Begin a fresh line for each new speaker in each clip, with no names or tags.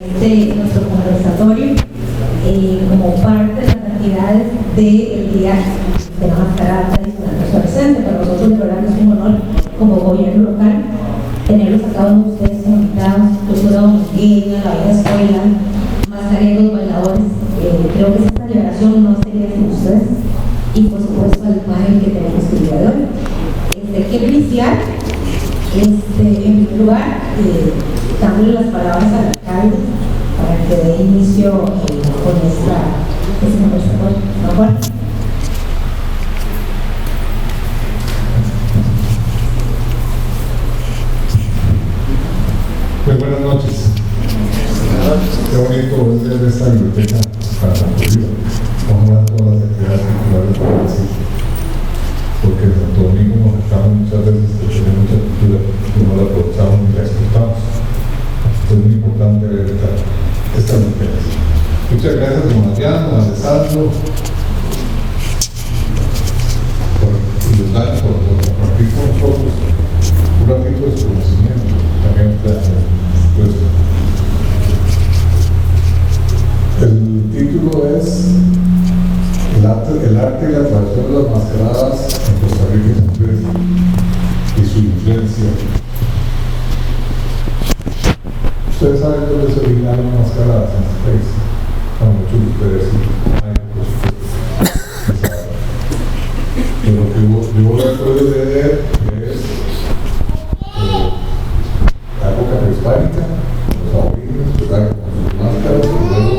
nuestro conversatorio como parte de las actividades del día de la mascarada tradicional costarricense. Para nosotros de verdad que es un honor como gobierno local tenerlos a cada uno de ustedes como invitados, cultura domingueña, la vieja escuela, mascareros, bailadores. Creo que esta liberación no sería sin ustedes y por supuesto al panel que tenemos el día de hoy. Quiero iniciar en primer lugar dándole las palabras al alcalde para que dé inicio con este conversatorio. ¿De acuerdo?
Pues buenas noches. Qué bonito es ver esta biblioteca para la cultura. Ojalá todas las actividades culturales para decir. Porque en Santo Domingo nos estamos muchas veces que tenemos mucha cultura y no la aprovechamos ni la exportamos. Es muy importante ver esta biblioteca. Muchas gracias, don Adrián, don Alessandro, por ayudar, por compartir con nosotros un ratito de su conocimiento. También pues, el título es el arte y la tradición de las mascaradas en Costa Rica y su influencia. Ustedes saben dónde se originaron las mascaradas en este país. A muchos de ustedes sí. Pero lo que yo recuerdo de leer es la época prehispánica, los aborígenes, ¿verdad? Con sus máscaras, y luego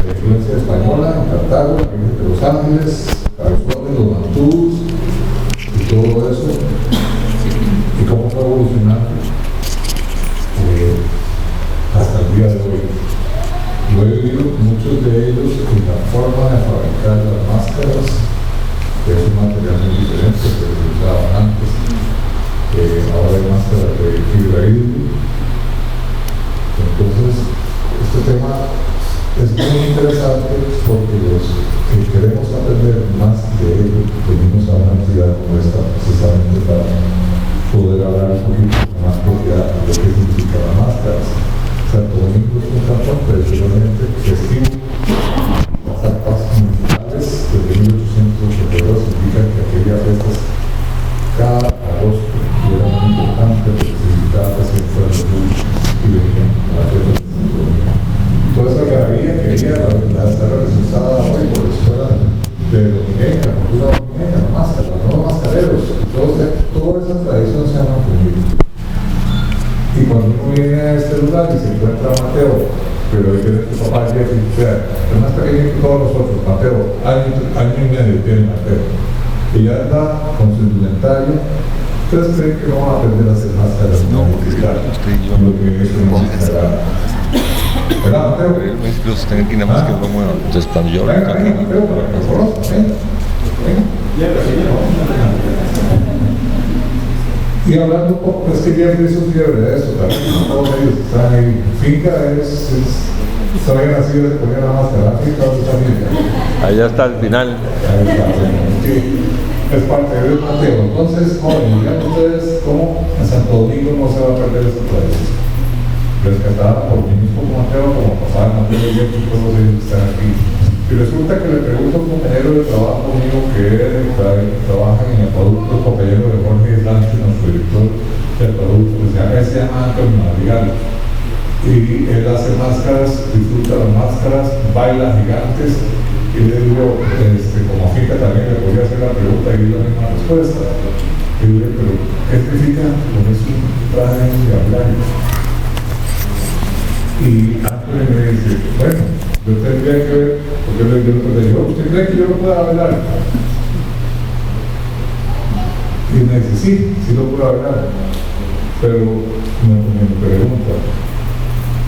la influencia española en Cartago, la Virgen de los Ángeles, Carazones, los mantús y todo eso, y cómo fue evolucionando hasta el día de hoy. Lo he vivido muchos de ellos en la forma de fabricar las máscaras, que es un material muy diferente que se usaba antes. Ahora hay máscaras de fibra hídrica. Entonces, este tema es muy interesante porque los que queremos aprender más de ello venimos a una actividad como esta precisamente para poder hablar un poquito con más propiedad de qué significan las máscaras. Santo Domingo es un cantón tradicionalmente festivo. Las actas municipales desde 1882 indican que aquellas fiestas cada agosto eran muy importantes porque se invitaban a siempre a los públicos y venían a las fiestas de Santo Domingo. Toda esa galería que quería la estar representada hoy por la escuela de domingueña, la cultura domingueña, la máscara, los nuevos mascareros, toda esa tradición se ha mantenido. Y cuando uno viene a este lugar y se encuentra a Mateo, pero ahí tiene tu papá Jeff, o sea, es más pequeño que todos los otros, Mateo, año y medio tiene Mateo, y ya anda con su inventario. ¿Ustedes creen que no van a aprender a hacer máscaras? No, porque claro, lo que es una máscara. ¿Verdad, Mateo?
Pero usted tiene más que vamos a... Entonces, cuando yo...
Venga, Mateo, para que conozca, venga. Y hablando un poco, es que Jeff hizo fiebre de eso, también todos ellos están ahí. Finca se había nacido y se ponía la máscara, Finca de su familia.
Allá está al final.
Ahí está, sí. Es parte de Mateo. Entonces, digan ustedes cómo en Santo Domingo no se va a perder esa tradición. Rescatada por mí mismo como Mateo, como papá de Mateo y Jeff, y todos ellos están aquí. Y resulta que le pregunto a un compañero de trabajo mío que trabaja en el producto, el compañero de Jorge Sánchez, nuestro director del producto, que se llama Antonio Madrigal. Y él hace máscaras, disfruta las máscaras, baila gigantes. Y le digo, como Finca también le podía hacer la pregunta y la misma respuesta. Y le digo, pero ¿qué significa ponerse un traje de hablar? Y Antonio me dice, bueno, yo tendría que ver, porque yo le digo, ¿usted cree que yo no pueda hablar? Y me dice, sí lo puedo hablar. Pero me pregunta,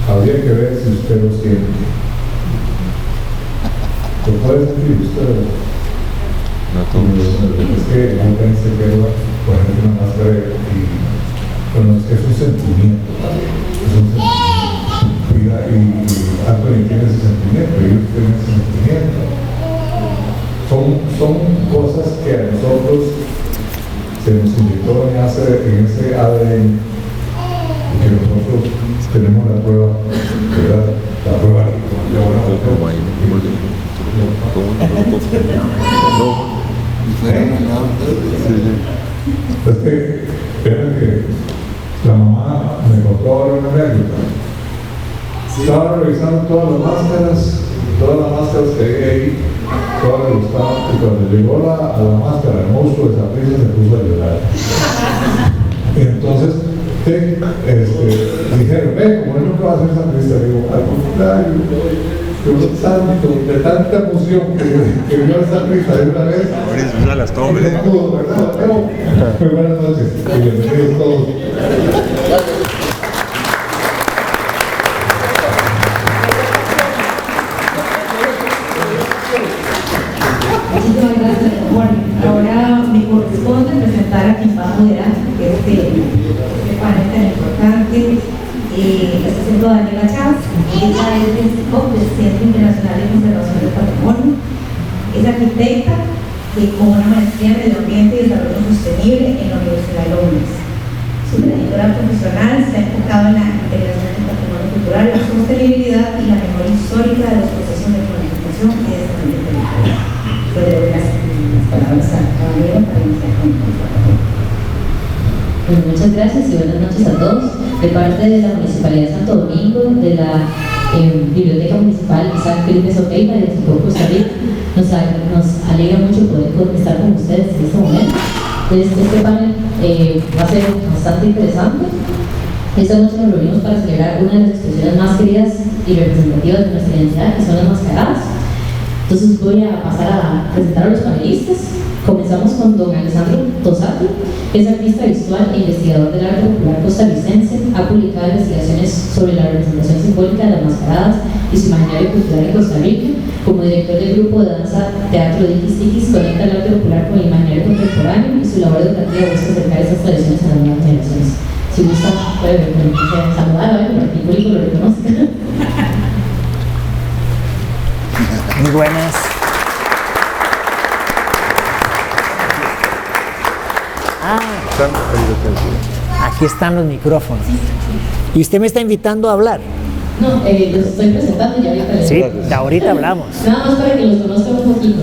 habría que ver si usted lo siente. ¿Lo puede sentir usted?
No todos.
Es que yo pensé que era, por ejemplo, una máscara y bueno, es un sentimiento también. Es un sentimiento. Y Anthony tiene ese sentimiento, ellos tienen ese sentimiento. Son cosas que a nosotros se nos inyectó en ese ADN, que nosotros tenemos la prueba de ¿verdad? La prueba de es que, fíjate que la mamá me contó ahora una anécdota. Estaba revisando todas las máscaras que hay ahí, todas le gustaban, y cuando llegó a la máscara, el monstruo de Saprissa se puso a llorar. Y entonces, dijeron, como él nunca va a ser Saprissa, digo, al contrario, de tanta emoción que vio esa risa de una vez.
Ahora las tomes.
Muy buenas noches y bienvenidos todos.
Muchísimas gracias. Bueno, ahora me corresponde presentar a quien va a moderar este panel tan importante. Está siendo Daniela Chávez. Ella es del CICOP, del Centro Internacional de Conservación del Patrimonio. Es arquitecta con una maestría en Medio Ambiente y Desarrollo Sostenible en la Universidad de Londres. Su trayectoria profesional se ha enfocado en la integración del patrimonio cultural, la sostenibilidad y la memoria histórica de los procesos de planificación y desarrollo territorial. Le doy las palabras a Caballero para iniciar con el trabajo.
Bueno, muchas gracias y buenas noches a todos. De parte de la Municipalidad de Santo Domingo, de la Biblioteca Municipal Isaac Felipe Sopeira de Costa Rica, nos alegra mucho poder estar con ustedes en este momento. Este panel va a ser bastante interesante. Esta noche nos reunimos para celebrar una de las expresiones más queridas y representativas de nuestra identidad, que son las mascaradas. Entonces voy a pasar a presentar a los panelistas. Comenzamos con don Alessandro Tosati, que es artista visual e investigador del arte popular costarricense. Ha publicado investigaciones sobre la representación simbólica de las mascaradas y su imaginario cultural en Costa Rica. Como director del grupo de danza Teatro Dikis Tikis, conecta el arte popular con el imaginario contemporáneo y su labor educativa busca acercar esas tradiciones a las nuevas generaciones. Si gusta, puede saludar a ver, para que el público lo reconozca.
Muy buenas. Aquí están los micrófonos. ¿Y usted me está invitando a hablar?
No, los estoy presentando y ahorita les...
Sí, ahorita hablamos.
Nada más para que los conozcan un poquito.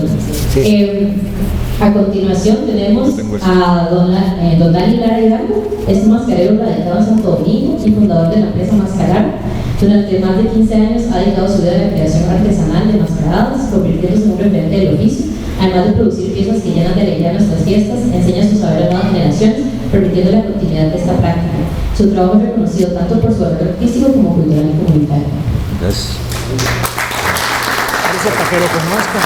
Sí.
A continuación tenemos a don Dani Lara Hidalgo. Es un mascarero radicado en Santo Domingo y fundador de la empresa Mascarar. Durante más de 15 años ha dedicado su vida a la creación artesanal de mascaradas, convirtiéndose en un referente del oficio. Además de producir piezas que llenan de alegría nuestras fiestas, enseña su saber a nuevas generaciones, permitiendo la continuidad de esta práctica. Su trabajo es reconocido tanto por su valor artístico como cultural y comunitario.
Gracias.
Parece para que lo conozcan.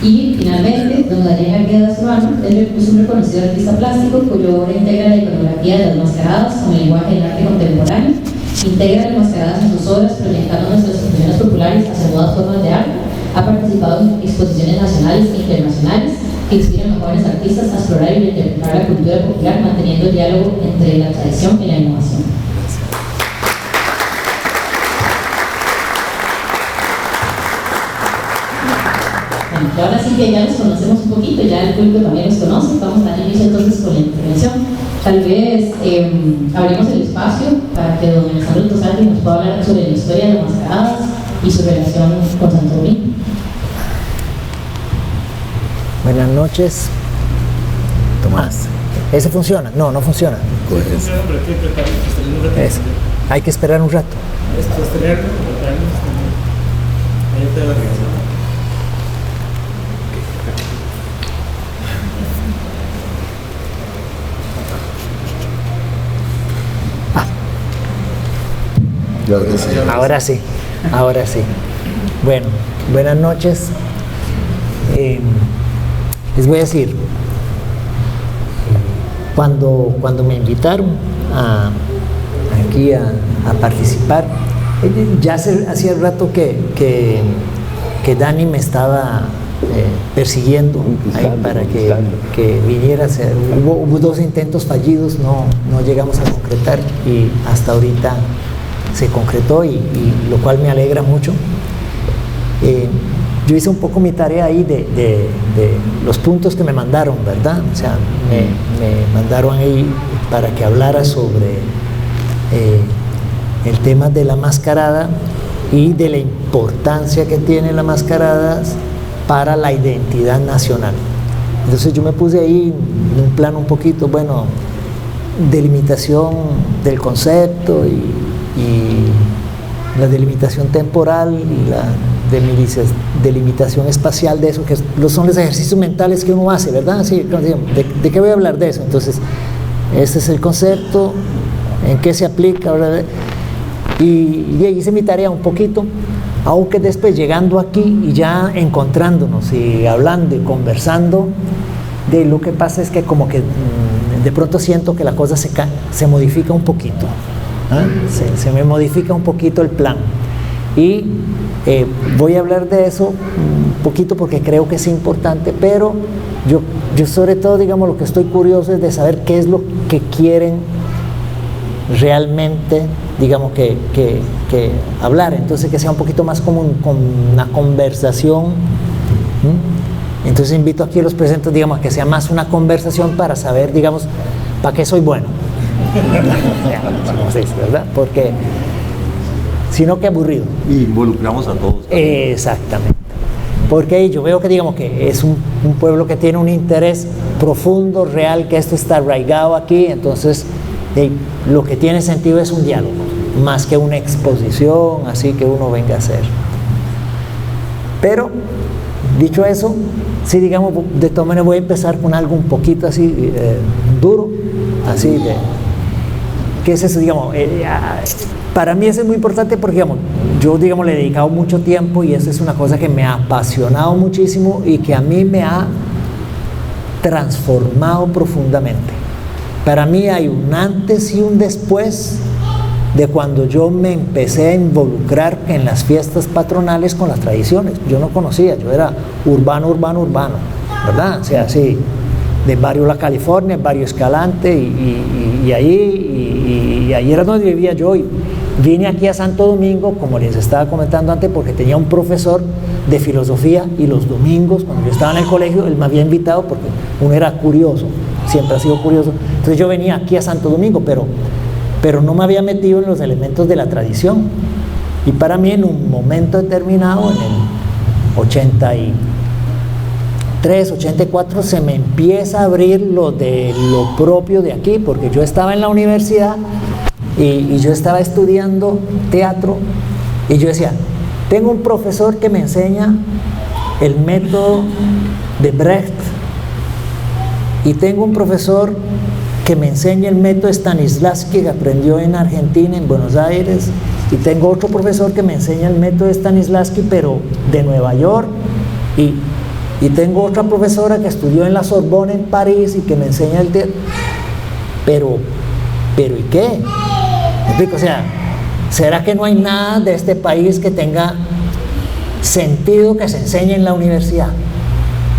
Y finalmente, don Daniel Arguedas Urbano es un reconocido artista plástico cuya obra integra la iconografía de las mascaradas con el lenguaje del arte contemporáneo. Integra las mascaradas en sus obras, proyectando nuestras expresiones populares hacia nuevas formas de arte. Ha participado en exposiciones nacionales e internacionales que inspiran a jóvenes artistas a explorar y interpretar la cultura popular, manteniendo el diálogo entre la tradición y la innovación. Bueno, ahora sí que ya nos conocemos un poquito, ya el público también nos conoce. Vamos a dar inicio entonces con la intervención. Tal vez abrimos el espacio para que don Alessandro Tosati nos pueda hablar sobre la historia de las mascaradas y su relación con Santo Domingo.
Buenas noches. Tomás. ¿Ese funciona? No, no funciona. Eso. Hay que esperar un rato. Ahora sí, ahora sí. Bueno, buenas noches. Les voy a decir, cuando me invitaron aquí a participar, ya hacía rato que Dani me estaba persiguiendo ahí para que viniera a hacer. Hubo 2 intentos fallidos, no llegamos a concretar y hasta ahorita se concretó y lo cual me alegra mucho. Yo hice un poco mi tarea ahí de los puntos que me mandaron, ¿verdad? O sea, me mandaron ahí hablara sobre el tema de la mascarada y de la importancia que tiene la mascarada para la identidad nacional. Entonces yo me puse ahí en un plano un poquito, bueno, delimitación del concepto y la delimitación temporal y la delimitación espacial de eso, que son los ejercicios mentales que uno hace, ¿verdad? Sí, ¿de qué voy a hablar de eso? Entonces, este es el concepto, en qué se aplica, ¿verdad? Y hice mi tarea un poquito, aunque después llegando aquí y ya encontrándonos y hablando y conversando, de lo que pasa es que como que de pronto siento que la cosa se modifica un poquito, ¿eh? Se me modifica un poquito el plan. Y voy a hablar de eso un poquito porque creo que es importante, pero yo sobre todo, digamos, lo que estoy curioso es de saber qué es lo que quieren realmente, digamos, que hablar. Entonces que sea un poquito más como una conversación. Entonces invito aquí a los presentes, digamos, a que sea más una conversación para saber, digamos, para qué soy bueno. ¿Verdad? Porque sino que aburrido.
Y involucramos a todos.
Exactamente. Porque yo veo que, digamos, que es un pueblo que tiene un interés profundo, real, que esto está arraigado aquí, entonces lo que tiene sentido es un diálogo, más que una exposición, así que uno venga a hacer. Pero, dicho eso, sí, digamos, de todas maneras voy a empezar con algo un poquito así duro, así de... ¿Qué es eso? Digamos, para mí eso es muy importante porque, digamos, yo, digamos, le he dedicado mucho tiempo y eso es una cosa que me ha apasionado muchísimo y que a mí me ha transformado profundamente. Para mí hay un antes y un después de cuando yo me empecé a involucrar en las fiestas patronales con las tradiciones. Yo no conocía, yo era urbano, ¿verdad? O sea, así, de barrio La California, barrio Escalante y ahí era donde vivía yo. Y vine aquí a Santo Domingo, como les estaba comentando antes, porque tenía un profesor de filosofía y los domingos, cuando yo estaba en el colegio, él me había invitado porque uno era curioso, siempre ha sido curioso. Entonces yo venía aquí a Santo Domingo, pero no me había metido en los elementos de la tradición. Y para mí, en un momento determinado, en el 83, 84, se me empieza a abrir lo propio de aquí, porque yo estaba en la universidad y yo estaba estudiando teatro y yo decía, tengo un profesor que me enseña el método de Brecht y tengo un profesor que me enseña el método Stanislavski que aprendió en Argentina, en Buenos Aires, y tengo otro profesor que me enseña el método Stanislavski pero de Nueva York, y tengo otra profesora que estudió en la Sorbonne en París y que me enseña pero ¿y qué? O sea, ¿será que no hay nada de este país que tenga sentido que se enseñe en la universidad?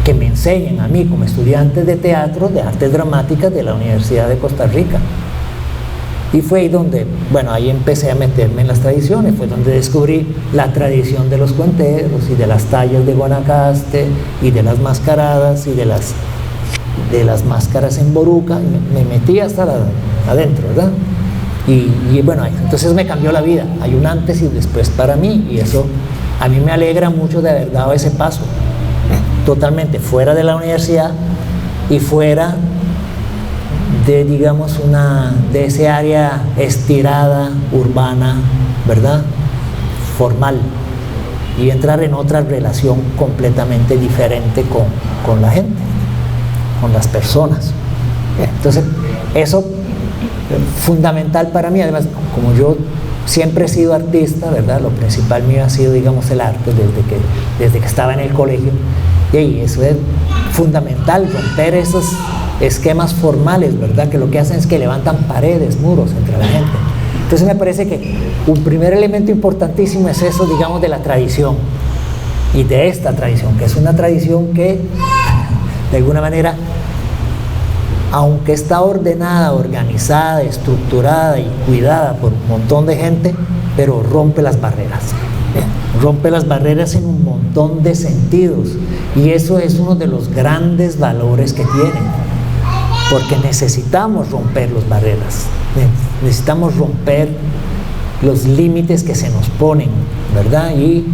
Que me enseñen a mí como estudiante de teatro, de artes dramáticas de la Universidad de Costa Rica. Y fue ahí donde, bueno, ahí empecé a meterme en las tradiciones, fue donde descubrí la tradición de los cuenteros y de las tallas de Guanacaste y de las mascaradas y de las máscaras en Boruca. Me metí hasta adentro, ¿verdad? Y bueno, entonces me cambió la vida. Hay un antes y un después para mí, y eso a mí me alegra mucho de haber dado ese paso totalmente fuera de la universidad y fuera de, digamos, de ese área estirada, urbana, ¿verdad? Formal, y entrar en otra relación completamente diferente con la gente, con las personas. Entonces, eso fundamental para mí. Además, como yo siempre he sido artista, ¿verdad? Lo principal mío ha sido, digamos, el arte desde que estaba en el colegio. Y eso es fundamental, romper esos esquemas formales, ¿verdad? Que lo que hacen es que levantan paredes, muros entre la gente. Entonces me parece que un primer elemento importantísimo es eso, digamos, de la tradición. Y de esta tradición, que es una tradición que, de alguna manera, aunque está ordenada, organizada, estructurada y cuidada por un montón de gente, pero rompe las barreras. Rompe las barreras en un montón de sentidos, y eso es uno de los grandes valores que tienen, porque necesitamos romper las barreras, necesitamos romper los límites que se nos ponen, ¿verdad? Y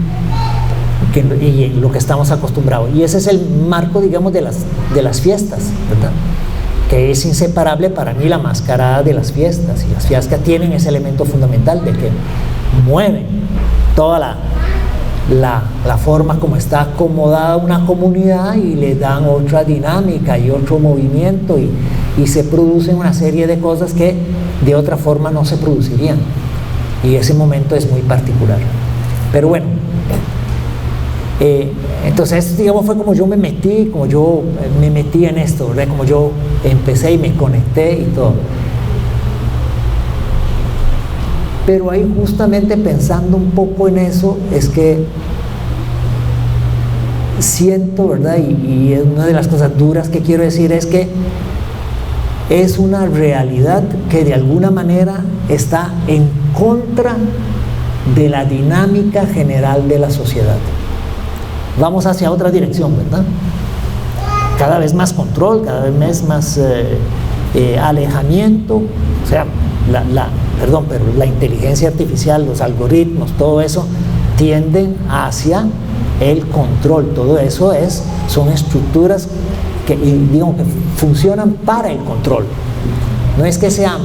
lo que estamos acostumbrados. Y ese es el marco, digamos, de las fiestas, ¿verdad? Que es inseparable para mí la mascarada de las fiestas. Y las fiestas tienen ese elemento fundamental de que mueven toda la forma como está acomodada una comunidad y le dan otra dinámica y otro movimiento y se producen una serie de cosas que de otra forma no se producirían. Y ese momento es muy particular. Pero bueno, entonces, digamos, fue como yo me metí en esto, ¿verdad? Como yo empecé y me conecté y todo. Pero ahí, justamente pensando un poco en eso, es que siento, ¿verdad? Y es una de las cosas duras que quiero decir, es que es una realidad que de alguna manera está en contra de la dinámica general de la sociedad. Vamos hacia otra dirección, ¿verdad? Cada vez más control, cada vez más alejamiento, o sea, pero la inteligencia artificial, los algoritmos, todo eso tienden hacia el control. Todo eso son estructuras que funcionan para el control. No es que sea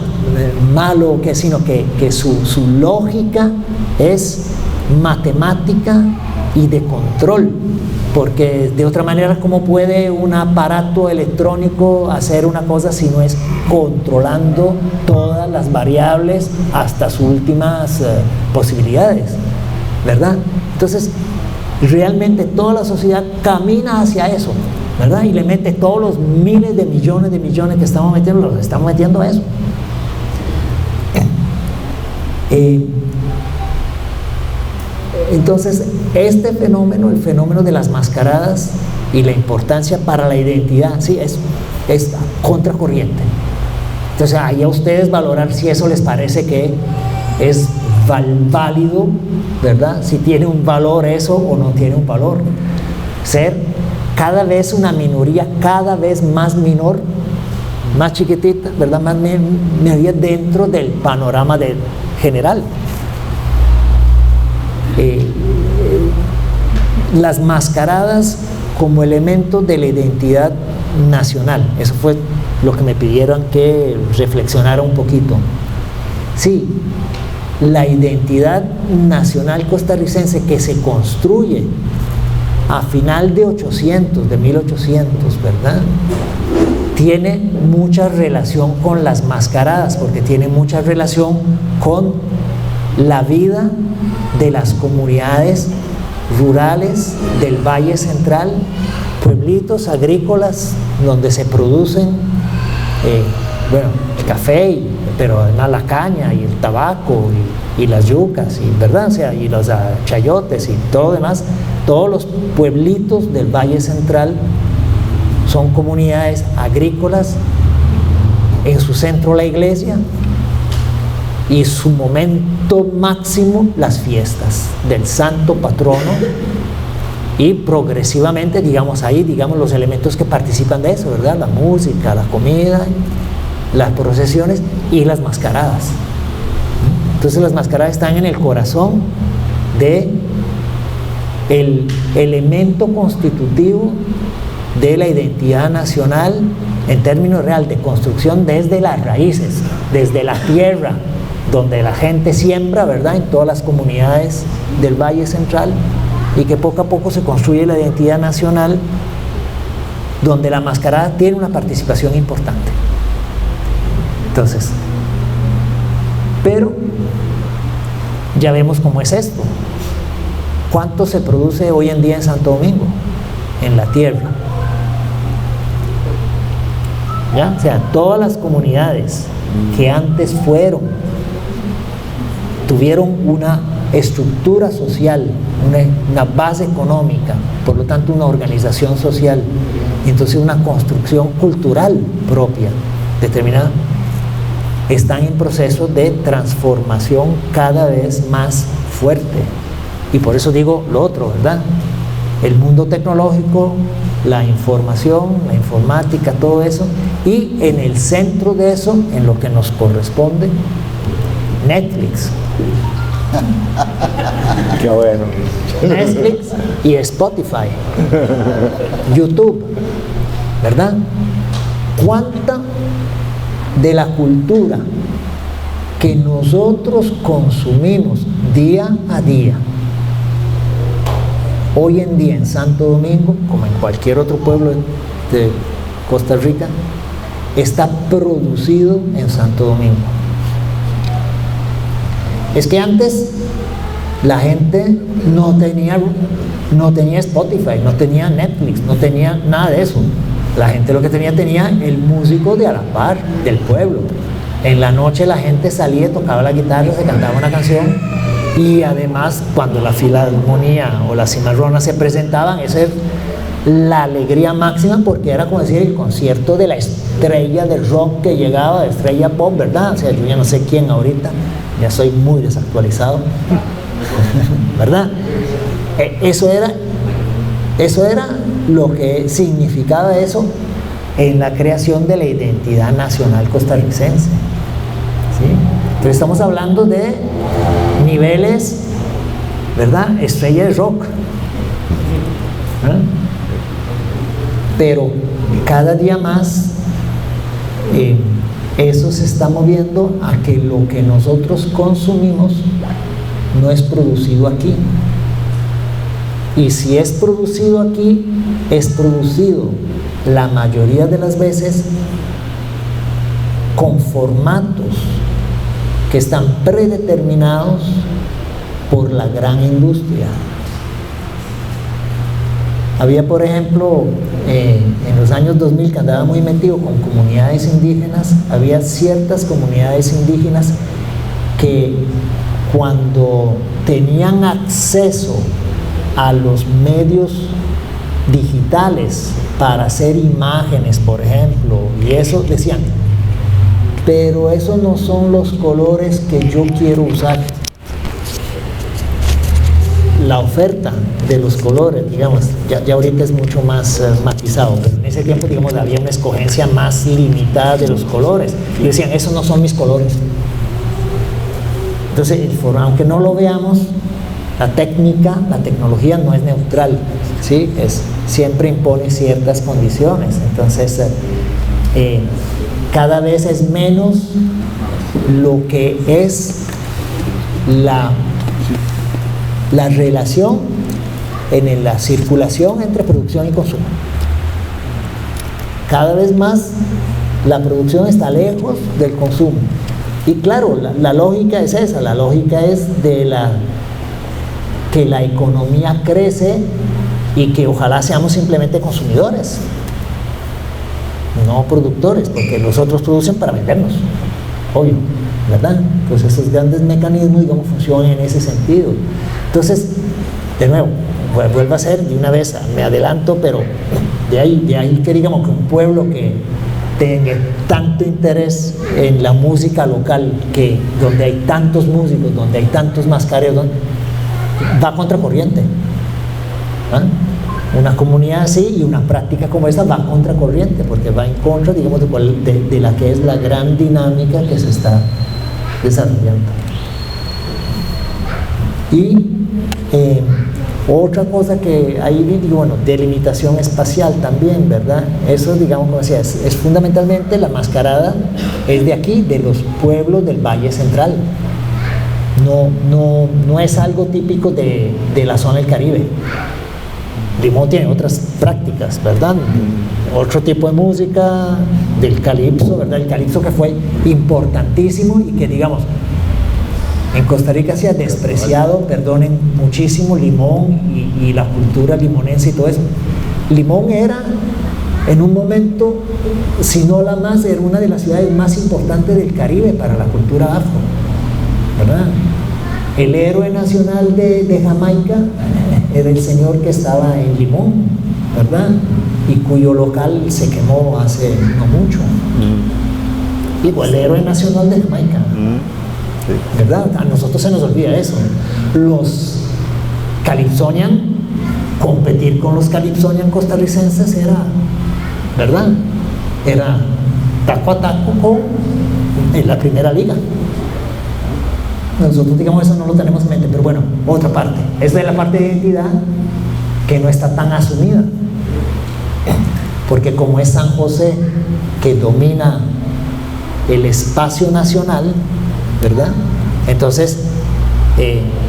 malo, sino que su lógica es matemática y de control, porque de otra manera, ¿cómo puede un aparato electrónico hacer una cosa si no es controlando todas las variables hasta sus últimas posibilidades, ¿verdad? Entonces, realmente toda la sociedad camina hacia eso, ¿verdad? Y le mete todos los miles de millones que estamos metiendo, los estamos metiendo a eso. Entonces, este fenómeno, el fenómeno de las mascaradas y la importancia para la identidad, sí, es contracorriente. Entonces, ahí a ustedes valorar si eso les parece que es válido, ¿verdad? Si tiene un valor eso o no tiene un valor. Ser cada vez una minoría, cada vez más menor, más chiquitita, ¿verdad? Más minoría dentro del panorama general. Las mascaradas como elemento de la identidad nacional, eso fue lo que me pidieron que reflexionara un poquito. Sí, la identidad nacional costarricense que se construye a final de 1800, ¿verdad? Tiene mucha relación con las mascaradas, porque tiene mucha relación con la vida de las comunidades rurales del Valle Central, pueblitos agrícolas donde se producen el café, pero además la caña y el tabaco y las yucas, ¿verdad? O sea, y los chayotes y todo demás. Todos los pueblitos del Valle Central son comunidades agrícolas, en su centro la iglesia, y su momento máximo las fiestas del santo patrono, y progresivamente, digamos, los elementos que participan de eso, ¿verdad? La música, la comida, las procesiones y las mascaradas. Entonces las mascaradas están en el corazón de el elemento constitutivo de la identidad nacional en términos real de construcción desde las raíces, desde la tierra donde la gente siembra, ¿verdad? En todas las comunidades del Valle Central, y que poco a poco se construye la identidad nacional, donde la mascarada tiene una participación importante. Entonces, pero ya vemos cómo es esto. ¿Cuánto se produce hoy en día en Santo Domingo? En la tierra. ¿Ya? O sea, todas las comunidades que antes tuvieron una estructura social, una base económica, por lo tanto una organización social, y entonces una construcción cultural propia determinada, están en proceso de transformación cada vez más fuerte. Y por eso digo lo otro, ¿verdad? El mundo tecnológico la información, la informática, todo eso, y en el centro de eso, en lo que nos corresponde, Netflix.
Qué bueno.
Netflix y Spotify, YouTube, ¿verdad? ¿Cuánta de la cultura que nosotros consumimos día a día, hoy en día en Santo Domingo, como en cualquier otro pueblo de Costa Rica, está producido en Santo Domingo? Es que antes la gente no tenía Spotify, no tenía Netflix, no tenía nada de eso. La gente lo que tenía el músico de a la par, del pueblo. En la noche la gente salía, tocaba la guitarra, se cantaba una canción, y además cuando la filarmonía o la cimarrona se presentaban, esa era la alegría máxima, porque era como decir el concierto de la estrella del rock que llegaba, de estrella pop, ¿verdad? O sea, yo ya no sé quién ahorita, ya soy muy desactualizado, ¿verdad? Eso era lo que significaba eso en la creación de la identidad nacional costarricense, ¿sí? Entonces estamos hablando de niveles, ¿verdad? Estrella de rock, ¿verdad? Pero cada día más eso se está moviendo a que lo que nosotros consumimos no es producido aquí. Y si es producido aquí, es producido la mayoría de las veces con formatos que están predeterminados por la gran industria. Había, por ejemplo, en los años 2000, que andaba muy metido con comunidades indígenas, había ciertas comunidades indígenas que cuando tenían acceso a los medios digitales para hacer imágenes, por ejemplo, y eso decían, pero esos no son los colores que yo quiero usar. La oferta de los colores, digamos, ya ahorita es mucho más matizado, pero en ese tiempo, digamos, había una escogencia más limitada de los colores, y decían, esos no son mis colores. Entonces, aunque no lo veamos, la tecnología no es neutral, ¿sí? Siempre impone ciertas condiciones. Entonces, cada vez es menos lo que es la relación en la circulación entre producción y consumo. Cada vez más la producción está lejos del consumo. Y claro, la lógica es esa, la lógica es que la economía crece y que ojalá seamos simplemente consumidores, no productores, porque los otros producen para vendernos, obvio, ¿verdad? Pues esos grandes mecanismos, digamos, funcionan en ese sentido. Entonces, de nuevo, vuelvo a ser, de una vez me adelanto, pero de ahí que digamos que un pueblo que tenga tanto interés en la música local, que donde hay tantos músicos, donde hay tantos mascareos, va contracorriente, ¿ah? Una comunidad así y una práctica como esta va contracorriente, porque va en contra, digamos, de la que es la gran dinámica que se está desarrollando. Y otra cosa que ahí digo, bueno, delimitación espacial también, ¿verdad? Eso, digamos, como decía, es fundamentalmente la mascarada, es de aquí, de los pueblos del Valle Central. No es algo típico de la zona del Caribe. Limón tiene otras prácticas, ¿verdad? Otro tipo de música, del calipso, ¿verdad? El calipso que fue importantísimo y que, digamos, en Costa Rica se ha despreciado, perdonen muchísimo, Limón y la cultura limonense y todo eso. Limón era, en un momento, si no la más, era una de las ciudades más importantes del Caribe para la cultura afro, ¿verdad? El héroe nacional de Jamaica era el señor que estaba en Limón, ¿verdad? Y cuyo local se quemó hace no mucho. Igual el héroe nacional de Jamaica, ¿verdad? A nosotros se nos olvida eso. Los Calypsonian competir con los Calypsonian costarricenses era, ¿verdad? Era taco a taco en la primera liga. Nosotros, digamos, eso no lo tenemos en mente, pero bueno, otra parte. Esta es la parte de identidad que no está tan asumida, porque como es San José que domina el espacio nacional, ¿verdad? Entonces,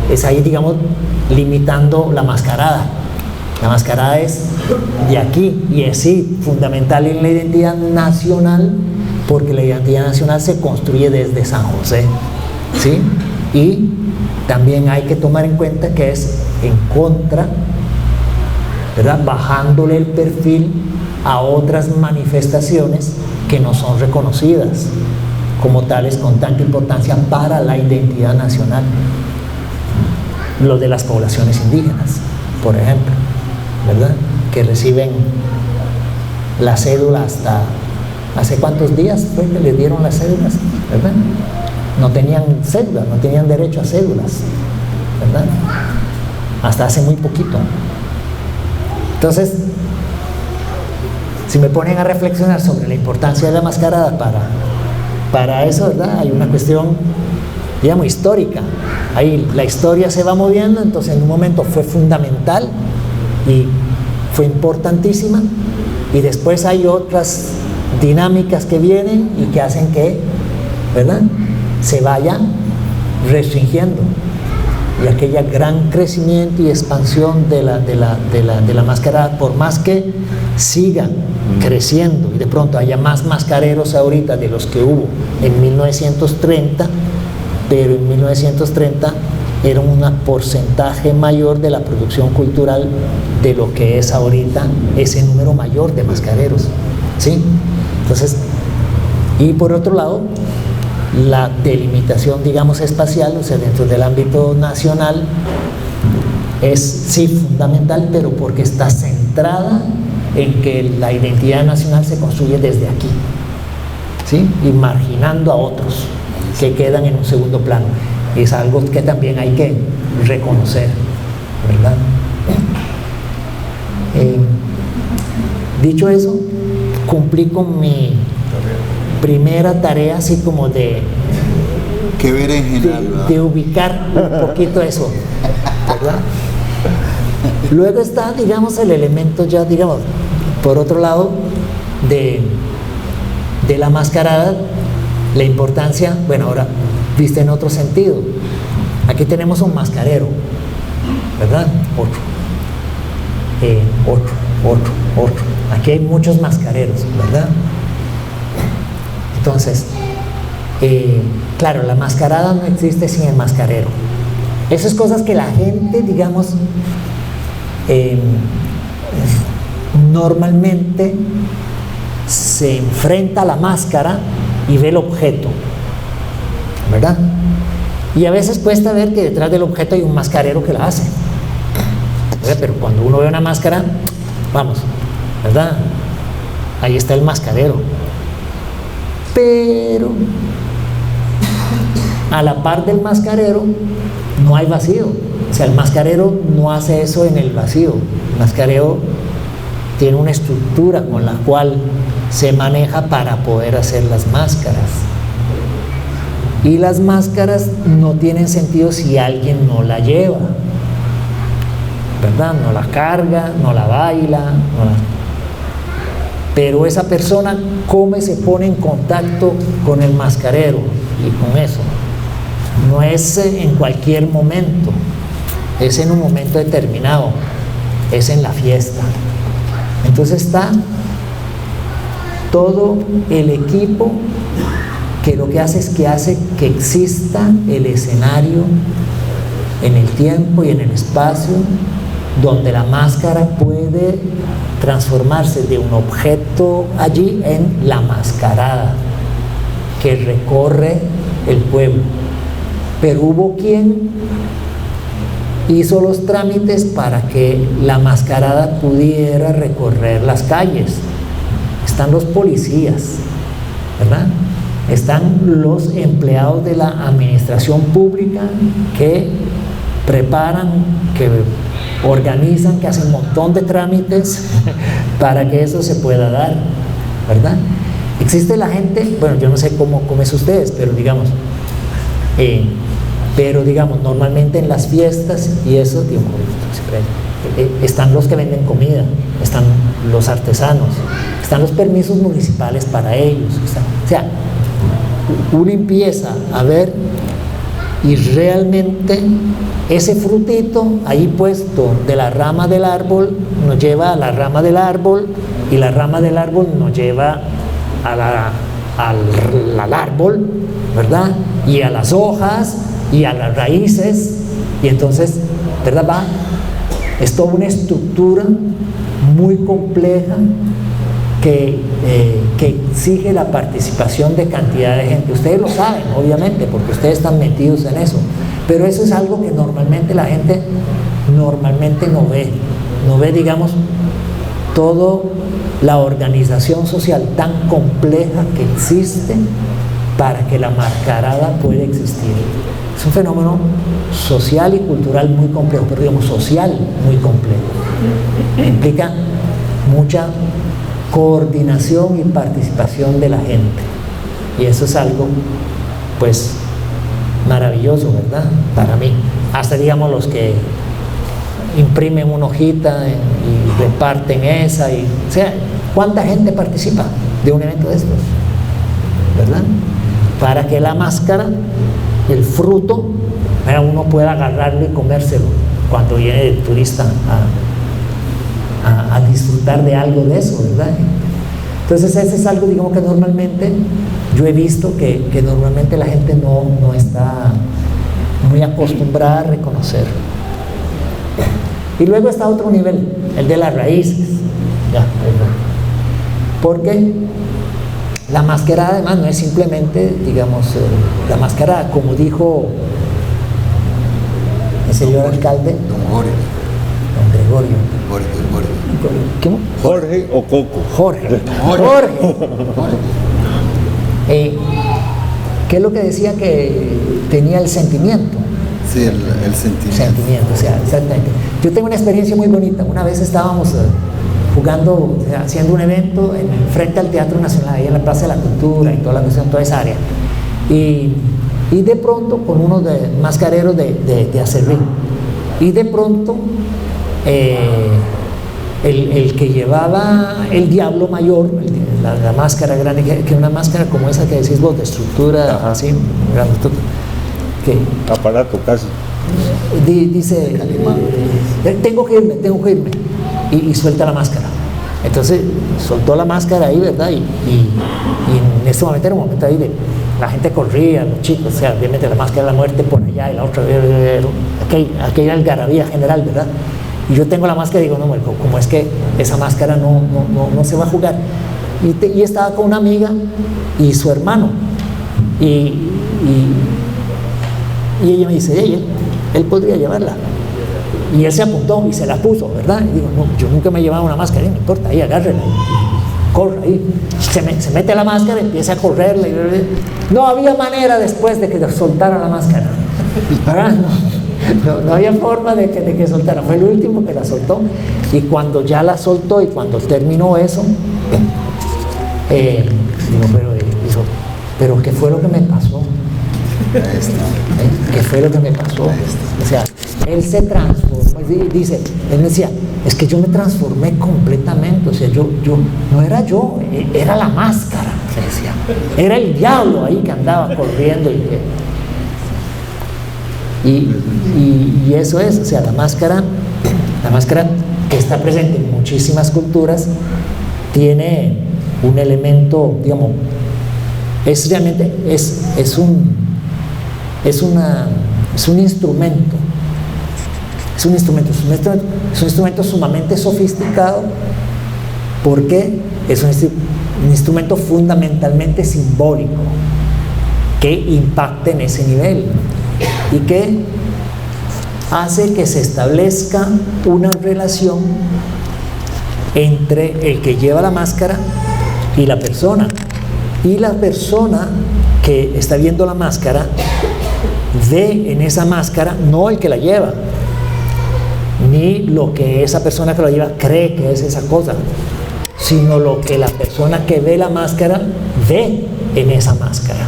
es ahí, digamos, limitando la mascarada. La mascarada es de aquí y es sí fundamental en la identidad nacional, porque la identidad nacional se construye desde San José, ¿sí? Y también hay que tomar en cuenta que es en contra, ¿verdad? Bajándole el perfil a otras manifestaciones que no son reconocidas como tales con tanta importancia para la identidad nacional. Lo de las poblaciones indígenas, por ejemplo, ¿verdad? Que reciben la cédula hasta hace cuántos días fue que les dieron las cédulas, ¿verdad? No tenían cédula, no tenían derecho a cédulas, ¿verdad? Hasta hace muy poquito. Entonces, si me ponen a reflexionar sobre la importancia de la mascarada para eso, ¿verdad? Hay una cuestión, digamos, histórica. Ahí la historia se va moviendo, entonces en un momento fue fundamental y fue importantísima, y después hay otras dinámicas que vienen y que hacen que, ¿verdad?, se vaya restringiendo, y aquella gran crecimiento y expansión de la mascarada, por más que siga creciendo y de pronto haya más mascareros ahorita de los que hubo en 1930, pero en 1930 era un porcentaje mayor de la producción cultural de lo que es ahorita ese número mayor de mascareros, ¿sí? Entonces, y por otro lado, la delimitación, digamos, espacial, o sea, dentro del ámbito nacional, es sí fundamental, pero porque está centrada en que la identidad nacional se construye desde aquí, ¿sí? Y marginando a otros que quedan en un segundo plano. Es algo que también hay que reconocer, ¿verdad? Dicho eso, cumplí con mi primera tarea, así como de ubicar un poquito eso, ¿verdad? Luego está, digamos, el elemento ya, digamos, por otro lado, de la mascarada, la importancia, bueno, ahora viste en otro sentido. Aquí tenemos un mascarero, ¿verdad? Otro. Aquí hay muchos mascareros, ¿verdad? Entonces, claro, la mascarada no existe sin el mascarero. Esas cosas que la gente, digamos, normalmente se enfrenta a la máscara y ve el objeto, ¿verdad? Y a veces cuesta ver que detrás del objeto hay un mascarero que la hace, ¿verdad? Pero cuando uno ve una máscara, vamos, ¿verdad? Ahí está el mascarero. Pero a la par del mascarero no hay vacío. O sea, el mascarero no hace eso en el vacío. El mascarero tiene una estructura con la cual se maneja para poder hacer las máscaras. Y las máscaras no tienen sentido si alguien no la lleva, ¿verdad? No la carga, no la baila, pero esa persona, ¿cómo se pone en contacto con el mascarero? Y con eso no es en cualquier momento, es en un momento determinado, es en la fiesta. Entonces está todo el equipo que lo que hace es que hace que exista el escenario en el tiempo y en el espacio donde la máscara puede transformarse de un objeto allí en la mascarada que recorre el pueblo. Pero hubo quien hizo los trámites para que la mascarada pudiera recorrer las calles. Están los policías, ¿verdad? Están los empleados de la administración pública que preparan, que organizan, que hacen un montón de trámites para que eso se pueda dar, ¿verdad? Existe la gente, bueno, yo no sé cómo es ustedes, pero digamos, normalmente en las fiestas y eso, digamos, están los que venden comida, están los artesanos, están los permisos municipales para ellos, o sea, uno empieza a ver y realmente ese frutito ahí puesto de la rama del árbol nos lleva a la rama del árbol y la rama del árbol nos lleva al árbol, ¿verdad? Y a las hojas y a las raíces, y entonces, ¿verdad? Es toda una estructura muy compleja que exige la participación de cantidad de gente. Ustedes lo saben, obviamente, porque ustedes están metidos en eso, pero eso es algo que normalmente la gente no ve, digamos, toda la organización social tan compleja que existe para que la mascarada pueda existir. Es un fenómeno social y cultural muy complejo, pero digamos social muy complejo. Implica mucha coordinación y participación de la gente. Y eso es algo, pues, maravilloso, ¿verdad? Para mí. Hasta, digamos, los que imprimen una hojita y reparten esa. O sea, ¿cuánta gente participa de un evento de estos? ¿Verdad? Para que la máscara, el fruto, uno pueda agarrarlo y comérselo cuando viene el turista a disfrutar de algo de eso, ¿verdad? Entonces ese es algo, digamos, que normalmente yo he visto que normalmente la gente no está muy acostumbrada a reconocer. Y luego está otro nivel, el de las raíces, porque la mascarada además no es simplemente, digamos, la mascarada, como dijo el señor alcalde, don Gregorio. ¿Cómo?
Jorge o Coco.
Jorge. ¿Qué es lo que decía que tenía el sentimiento?
Sí, el sentimiento.
O sea, exactamente. Yo tengo una experiencia muy bonita. Una vez estábamos jugando, haciendo un evento frente al Teatro Nacional, ahí en la Plaza de la Cultura y toda la cuestión, toda esa área. Y de pronto, con unos mascareros de Acerrí, y de pronto el que llevaba el diablo mayor, la máscara grande, que una máscara como esa que decís vos, de estructura, así, grandotota, que
aparato casi.
Dice, tengo que irme, y suelta la máscara. Entonces soltó la máscara ahí, ¿verdad? Y en ese momento era un momento ahí de la gente corría, los chicos, o sea, obviamente la máscara de la muerte por allá y la otra, aquella algarabía general, ¿verdad? Y yo tengo la máscara y digo, no, como es que esa máscara no se va a jugar. Y estaba con una amiga y su hermano. Y ella me dice, él podría llevarla. Y él se apuntó y se la puso, ¿verdad? Y digo, no, yo nunca me he llevado una máscara, no importa, ahí agárrela, corre ahí. Se mete la máscara, empieza a correrla. No había manera después de que soltara la máscara, ¿verdad? No había forma de que soltara. Fue el último que la soltó. Y cuando ya la soltó y cuando terminó eso, digo, pero ¿qué fue lo que me pasó? ¿Qué fue lo que me pasó? O sea, él se transformó, dice, él me decía, es que yo me transformé completamente, o sea, yo no era yo, era la máscara, se decía, era el diablo ahí que andaba corriendo y eso es, o sea, la máscara que está presente en muchísimas culturas tiene un elemento, digamos, es realmente es un instrumento. Es un instrumento sumamente sofisticado porque es un instrumento fundamentalmente simbólico que impacta en ese nivel y que hace que se establezca una relación entre el que lleva la máscara y la persona que está viendo la máscara ve en esa máscara no el que la lleva, ni lo que esa persona que lo lleva cree que es esa cosa, sino lo que la persona que ve la máscara ve en esa máscara.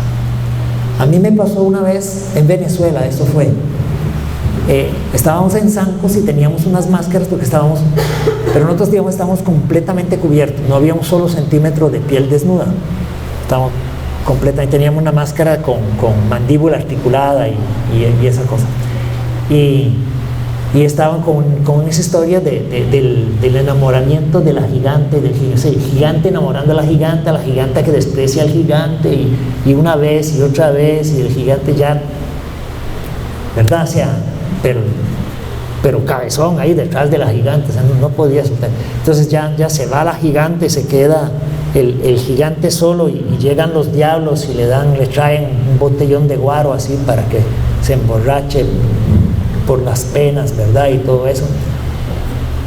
A mí me pasó una vez en Venezuela, esto fue, estábamos en Sancos y teníamos unas máscaras porque pero nosotros digamos estábamos completamente cubiertos, no había un solo centímetro de piel desnuda, estábamos completamente, teníamos una máscara con mandíbula articulada y esa cosa, y estaban con esa historia del enamoramiento de la gigante, el gigante enamorando a la gigante que desprecia al gigante, y una vez y otra vez, y el gigante ya, ¿verdad? O sea, pero cabezón ahí detrás de la gigante, o sea, no podía soltar. Entonces ya se va la gigante, se queda el gigante solo, y llegan los diablos y le traen un botellón de guaro así para que se emborrache por las penas, ¿verdad? Y todo eso.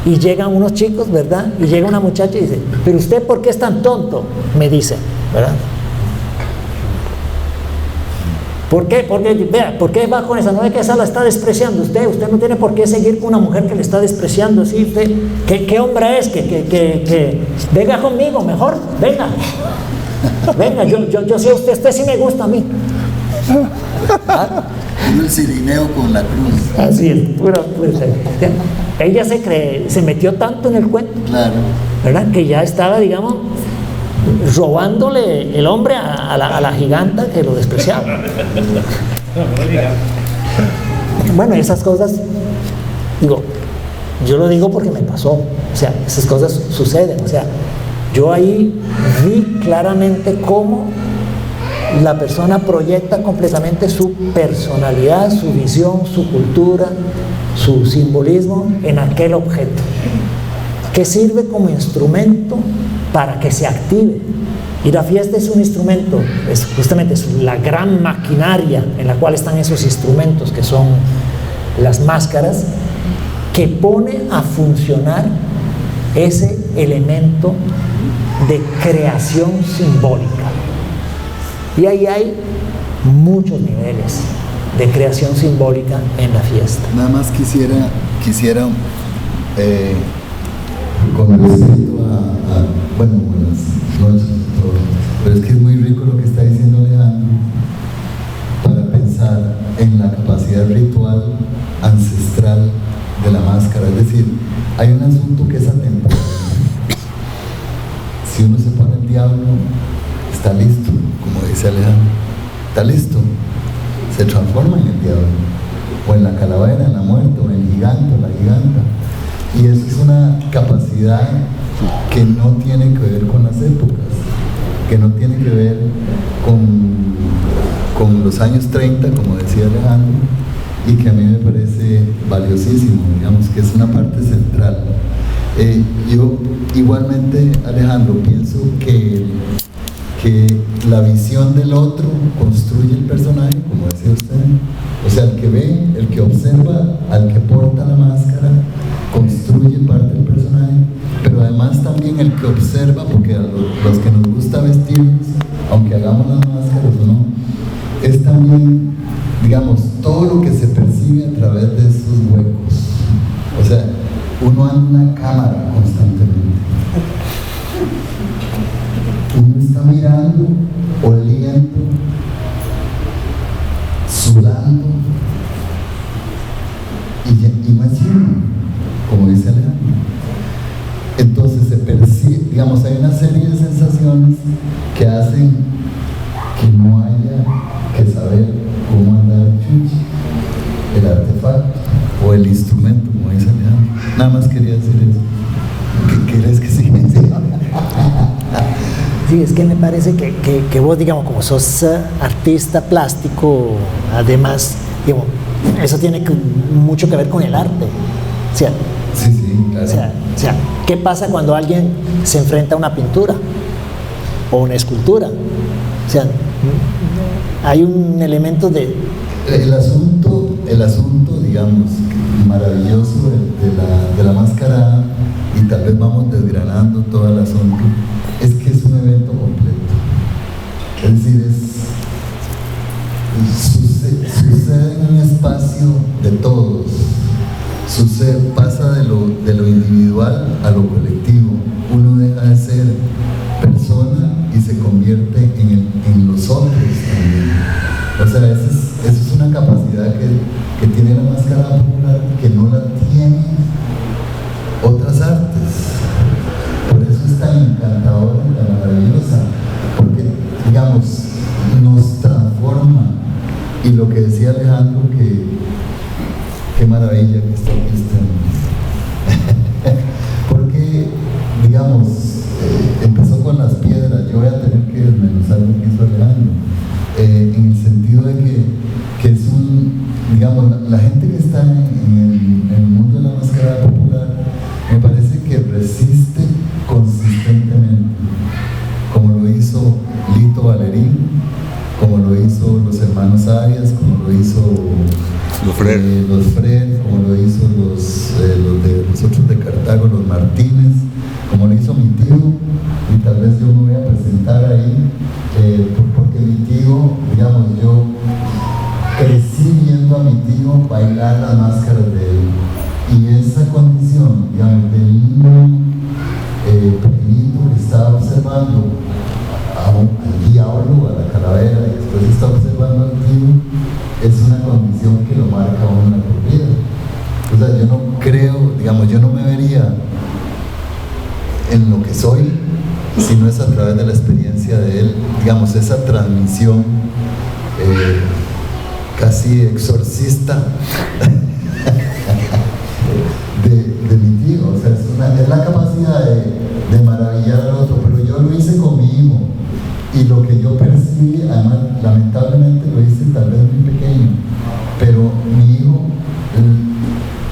Y llegan unos chicos, ¿verdad? Y llega una muchacha y dice, pero usted, ¿por qué es tan tonto? Me dice, ¿verdad? ¿Por qué? Porque, vea, ¿por qué va con esa? No es que esa la está despreciando usted no tiene por qué seguir con una mujer que le está despreciando, ¿sí? Usted, ¿qué hombre es? Que venga conmigo, mejor, venga, yo sé, usted sí me gusta a mí.
¿Ah? El cirineo con la cruz.
Así es, pura. Ella se metió tanto en el cuento, claro, ¿verdad? Que ya estaba, digamos, robándole el hombre a la giganta que lo despreciaba. Bueno, esas cosas, yo lo digo porque me pasó, o sea, esas cosas suceden, o sea, yo ahí vi claramente cómo la persona proyecta completamente su personalidad, su visión, su cultura, su simbolismo en aquel objeto, que sirve como instrumento para que se active. Y la fiesta es un instrumento, justamente es la gran maquinaria en la cual están esos instrumentos que son las máscaras, que pone a funcionar ese elemento de creación simbólica. Y ahí hay muchos niveles de creación simbólica en la fiesta.
Nada más quisiera con respecto bueno, buenas noches a todos, pero es que es muy rico lo que está diciendo Alejandro para pensar en la capacidad ritual ancestral de la máscara. Es decir, hay un asunto que es atemporal. Si uno se pone el diablo, está listo, como dice Alejandro, está listo, se transforma en el diablo, o en la calavera, en la muerte, o en el gigante, o la giganta. Y eso es una capacidad que no tiene que ver con las épocas, que no tiene que ver con los años 30, como decía Alejandro, y que a mí me parece valiosísimo, digamos, que es una parte central. Yo igualmente, Alejandro, pienso que la visión del otro construye el personaje, como decía usted. O sea, el que ve, el que observa, al que porta la máscara, construye parte del personaje, pero además también el que observa, porque a los que nos gusta vestirnos, aunque hagamos las máscaras o no, es también, digamos, todo lo que se percibe a través de esos huecos. O sea, uno anda una cámara constantemente. Uno está mirando, oliendo, sudando, y no es uno, como dice Alejandro. Entonces se percibe, digamos, hay una serie de sensaciones que hacen que no haya que saber cómo andar el artefacto o el instrumento, como dice Alejandro. Nada más quería decir eso. ¿Qué crees que sí?
Sí, es que me parece que vos, digamos, como sos artista plástico, además, digamos, eso tiene mucho que ver con el arte. O sea,
sí, claro.
O sea, ¿qué pasa cuando alguien se enfrenta a una pintura o una escultura? O sea, hay un elemento de...
El asunto, digamos, maravilloso de la máscara, y tal vez vamos desgranando todo el asunto, es que es un evento completo. Es decir, sucede en un espacio de todos, pasa de lo individual a lo colectivo. Uno deja de ser persona y se convierte en los otros también. O sea, esa es una capacidad que tiene la máscara popular, que no la tienen otras artes. Por eso es tan encantadora y tan maravillosa, porque, digamos, nos transforma. Y lo que decía Alejandro, qué maravilla que está aquí porque, digamos, empezó con las piedras. Yo voy a tener que desmenuzar lo que hizo Alejandro, en el sentido de que es digamos, la gente que está en el mundo de la máscara popular, me parece que resiste consistentemente, como lo hizo Lito Valerín, como lo hizo los hermanos Arias, como lo hizo los Fred, como lo hizo los otros de Cartago, los Martínez, como lo hizo mi tío, y tal vez yo me voy a presentar ahí, porque mi tío, digamos, yo crecí viendo a mi tío bailar las máscaras de él, y esa condición, digamos, del niño pequeñito que estaba observando al diablo, a la calavera, y después está observando al tío, es una condición que lo marca a uno por vida. O sea, yo no creo, digamos, yo no me vería en lo que soy si no es a través de la experiencia de él, digamos, esa transmisión casi exorcista de mi tío. O sea, es la capacidad de maravillar al otro, pero yo lo hice con mi hijo. Y lo que yo percibí, además, lamentablemente lo hice tal vez muy pequeño, pero mi hijo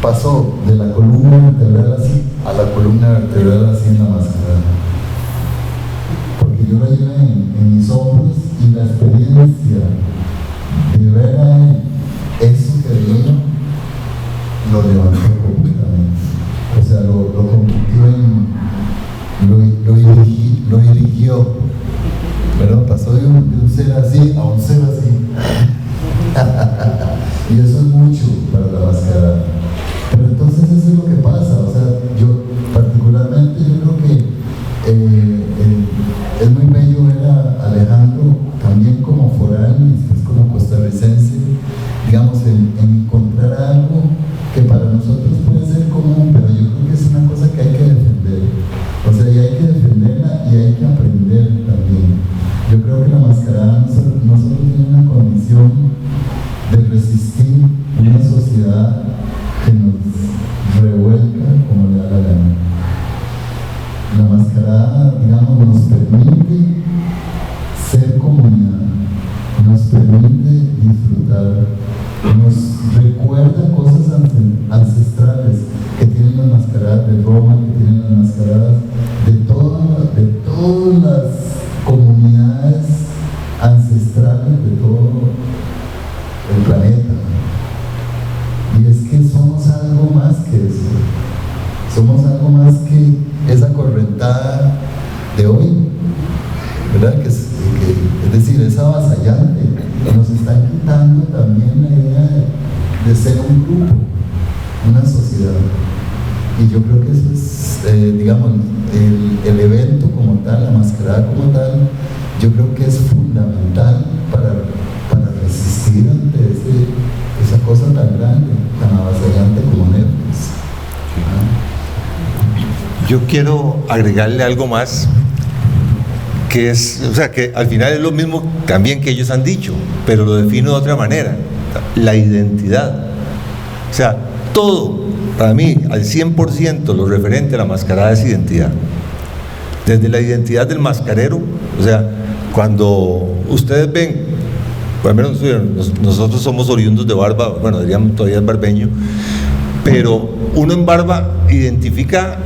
pasó de la columna vertebral así a la columna vertebral así en la máscara. Porque yo la llevé en mis hombros, y la experiencia de ver a él, eso que vino, lo levantó completamente. O sea, lo convirtió lo dirigió. Pero pasó de un ser así a un ser así. Y eso es mucho para la máscara. Pero entonces eso es lo que pasa. O sea, yo particularmente, yo creo que es muy bello ver a Alejandro también como foráneo y después como costarricense, digamos, en encontrar algo que para nosotros puede ser común, pero yo creo que es una cosa que hay que defender. O sea, y hay que defenderla y hay que aprender también. Yo creo que la mascarada no solo tiene una condición de resistir una sociedad que nos revuelca como le da la gana. La mascarada, digamos, nos permite ser comunidad, nos permite disfrutar, nos recuerda cosas ancestrales que tienen las mascaradas de Roma, que tienen las mascaradas de todas las comunidades ancestrales de todo el planeta. Y es que somos algo más que eso. Somos algo más que esa correntada de hoy, ¿verdad? Es decir, es avasallante. Nos están quitando también la idea de ser un grupo, una sociedad. Y yo creo que eso es, digamos, el evento como tal, la mascarada como tal, yo creo que es fundamental para resistir ante esa cosa tan grande, tan avasallante como Netflix.
Yo quiero agregarle algo más, que es, o sea, que al final es lo mismo también que ellos han dicho, pero lo defino de otra manera: la identidad. O sea, todo, para mí, al 100%, lo referente a la mascarada es identidad. Desde la identidad del mascarero, o sea, cuando ustedes ven, por lo menos nosotros somos oriundos de Barba, bueno, diríamos todavía es barbeño, pero uno en Barba identifica,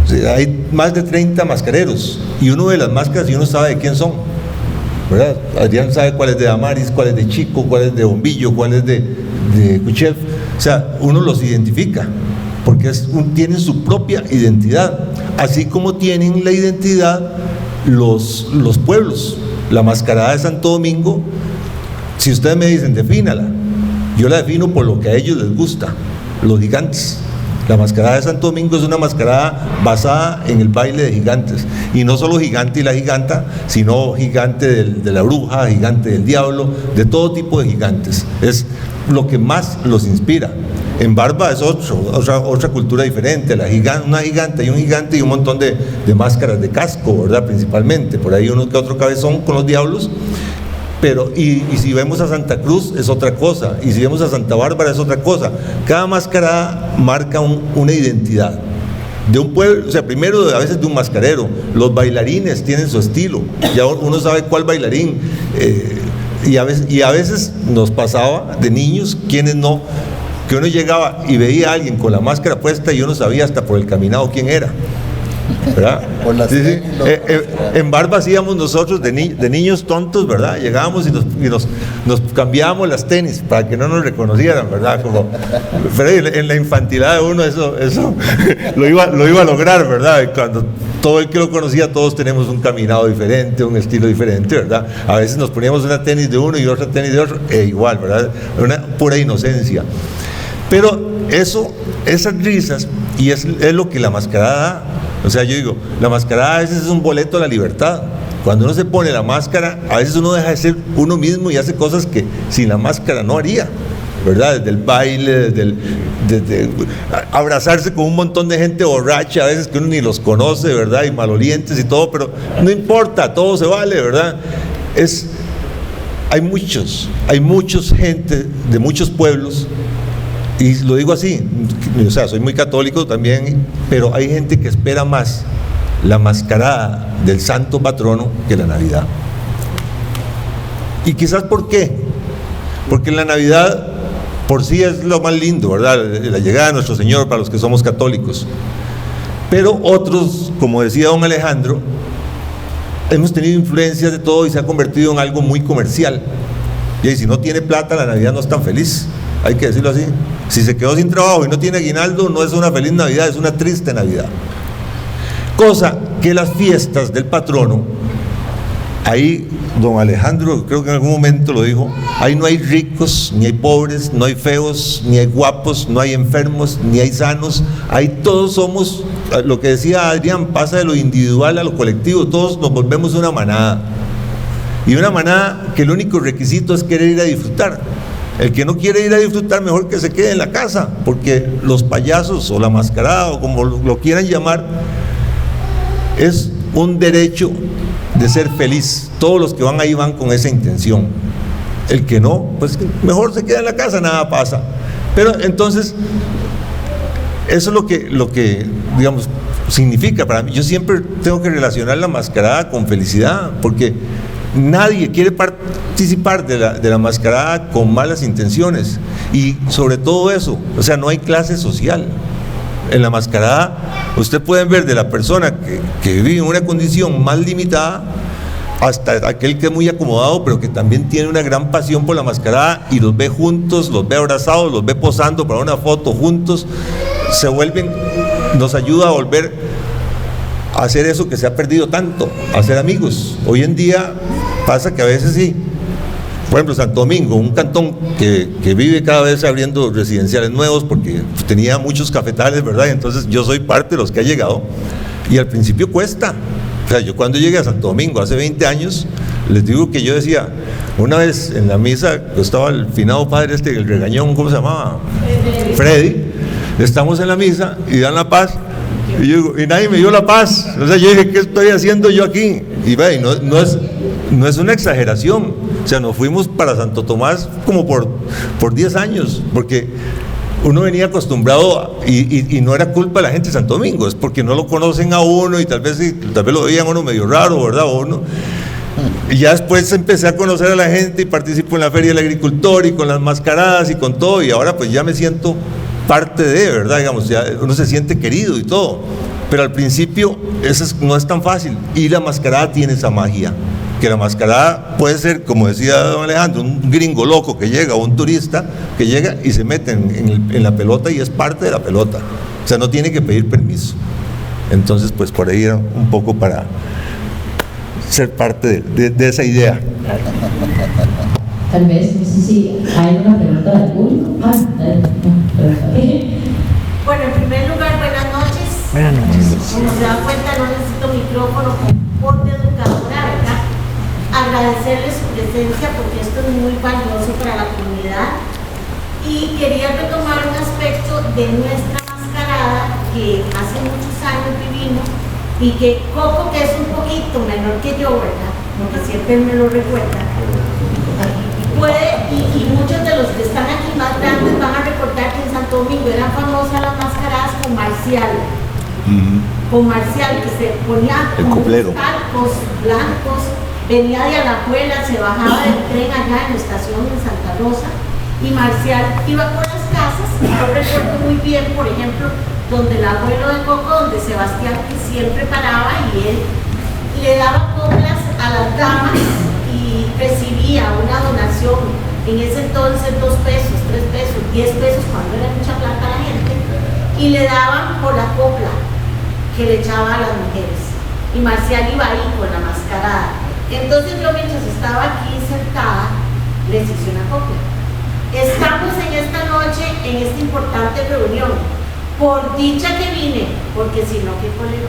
o sea, hay más de 30 mascareros, y uno ve las máscaras y uno sabe de quién son, ¿verdad? Adrián sabe cuál es de Damaris, cuál es de Chico, cuál es de Bombillo, cuál es de Kuchev. O sea, uno los identifica, porque tienen su propia identidad, así como tienen la identidad los pueblos. La mascarada de Santo Domingo, si ustedes me dicen, defínala, yo la defino por lo que a ellos les gusta. los gigantes. La mascarada de Santo Domingo es una mascarada basada en el baile de gigantes, y no solo gigante y la giganta, sino gigante de la bruja, gigante del diablo, de todo tipo de gigantes. Es lo que más los inspira. En Barba es otra cultura diferente, una gigante y un gigante y un montón de máscaras de casco, ¿verdad? Principalmente, por ahí uno que otro cabezón con los diablos. Pero, y si vemos a Santa Cruz es otra cosa, y si vemos a Santa Bárbara es otra cosa. Cada mascarada marca una identidad de un pueblo, o sea, primero a veces de un mascarero. Los bailarines tienen su estilo, ya uno sabe cuál bailarín, y a veces nos pasaba de niños, quienes no, que uno llegaba y veía a alguien con la máscara puesta y uno sabía hasta por el caminado quién era, ¿verdad? Sí, sí. En Barba hacíamos nosotros de niños tontos, ¿verdad? Llegábamos y nos cambiábamos las tenis para que no nos reconocieran, ¿verdad? Pero en la infantilidad de uno eso lo iba a lograr, ¿verdad? Y cuando todo el que lo conocía, todos tenemos un caminado diferente, un estilo diferente, ¿verdad? A veces nos poníamos una tenis de uno y otra tenis de otro, igual, ¿verdad? Una pura inocencia. Pero esas risas, y es lo que la mascarada da. O sea, yo digo, la mascarada a veces es un boleto a la libertad. Cuando uno se pone la máscara, a veces uno deja de ser uno mismo y hace cosas que sin la máscara no haría, ¿verdad? Desde el baile, desde abrazarse con un montón de gente borracha, a veces que uno ni los conoce, ¿verdad? Y malolientes y todo, pero no importa, todo se vale, ¿verdad? Hay muchos gente de muchos pueblos. Y lo digo así, o sea, soy muy católico también, pero hay gente que espera más la mascarada del santo patrono que la Navidad. Y quizás ¿por qué? Porque la Navidad por sí es lo más lindo, ¿verdad? La llegada de nuestro Señor para los que somos católicos. Pero otros, como decía don Alejandro, hemos tenido influencias de todo y se ha convertido en algo muy comercial. Y si no tiene plata, la Navidad no es tan feliz. Hay que decirlo así. Si se quedó sin trabajo y no tiene aguinaldo, no es una feliz Navidad, es una triste Navidad. Cosa que las fiestas del patrono, ahí don Alejandro creo que en algún momento lo dijo, ahí no hay ricos, ni hay pobres, no hay feos, ni hay guapos, no hay enfermos, ni hay sanos, ahí todos somos, lo que decía Adrián, pasa de lo individual a lo colectivo, todos nos volvemos una manada. Y una manada que el único requisito es querer ir a disfrutar. El que no quiere ir a disfrutar, mejor que se quede en la casa, porque los payasos o la mascarada o como lo quieran llamar, es un derecho de ser feliz. Todos los que van ahí van con esa intención. El que no, pues mejor se queda en la casa, nada pasa. Pero entonces, eso es lo que digamos, significa para mí. Yo siempre tengo que relacionar la mascarada con felicidad, porque nadie quiere participar de la mascarada con malas intenciones, y sobre todo eso, o sea, no hay clase social. En la mascarada usted puede ver de la persona que vive en una condición más limitada hasta aquel que es muy acomodado, pero que también tiene una gran pasión por la mascarada, y los ve juntos, los ve abrazados, los ve posando para una foto juntos, nos ayuda a volver a hacer eso que se ha perdido tanto, a ser amigos. Hoy en día pasa que a veces sí, por ejemplo Santo Domingo, un cantón que vive cada vez abriendo residenciales nuevos porque tenía muchos cafetales, ¿verdad? Y entonces yo soy parte de los que ha llegado, y al principio cuesta. O sea, yo cuando llegué a Santo Domingo hace 20 años, les digo que yo decía, una vez en la misa, estaba el finado padre el regañón, ¿cómo se llamaba? Freddy. Estamos en la misa y dan la paz, y yo digo, y nadie me dio la paz. O sea, yo dije, ¿qué estoy haciendo yo aquí? Y ve, no es una exageración. O sea, nos fuimos para Santo Tomás como por 10 años, porque uno venía acostumbrado, y no era culpa de la gente de Santo Domingo, es porque no lo conocen a uno, y tal vez lo veían a uno medio raro, ¿verdad? Y ya después empecé a conocer a la gente y participo en la Feria del Agricultor y con las mascaradas y con todo, y ahora pues ya me siento parte de, ¿verdad? Digamos, ya uno se siente querido y todo, pero al principio eso no es tan fácil, y la mascarada tiene esa magia, que la mascarada puede ser, como decía don Alejandro, un gringo loco que llega, o un turista que llega y se mete en la pelota y es parte de la pelota, o sea, no tiene que pedir permiso. Entonces pues por ahí era un poco para ser parte de esa idea.
Tal vez, no sé si hay una pregunta del público.
Buenas noches.
Como se dan cuenta, no necesito micrófono con voz de educadora, ¿verdad? Agradecerles su presencia porque esto es muy valioso para la comunidad. Y quería retomar un aspecto de nuestra mascarada que hace muchos años vivimos y que Coco, que es un poquito menor que yo, ¿verdad? Porque siempre me lo recuerda, puede, y muchos de los que están aquí más grandes van a recordar que en Santo Domingo eran famosas las mascaradas con Marcial. Con Marcial, que se ponía
El
como
cuplero.
unos calcos blancos, venía de Alajuela, se bajaba del tren allá en la estación en Santa Rosa, y Marcial iba por las casas. Yo recuerdo muy bien, por ejemplo, donde el abuelo de Coco, donde Sebastián, que siempre paraba y él le daba coplas a las damas y recibía una donación, en ese entonces 2 pesos, 3 pesos, 10 pesos, cuando era mucha plata a la gente, y le daban por la copla que le echaba a las mujeres. Y Marcial iba ahí con la mascarada. Entonces yo, mientras estaba aquí sentada, les hice una copla. Estamos en esta noche, en esta importante reunión. Por dicha que vine, porque si no, qué colero.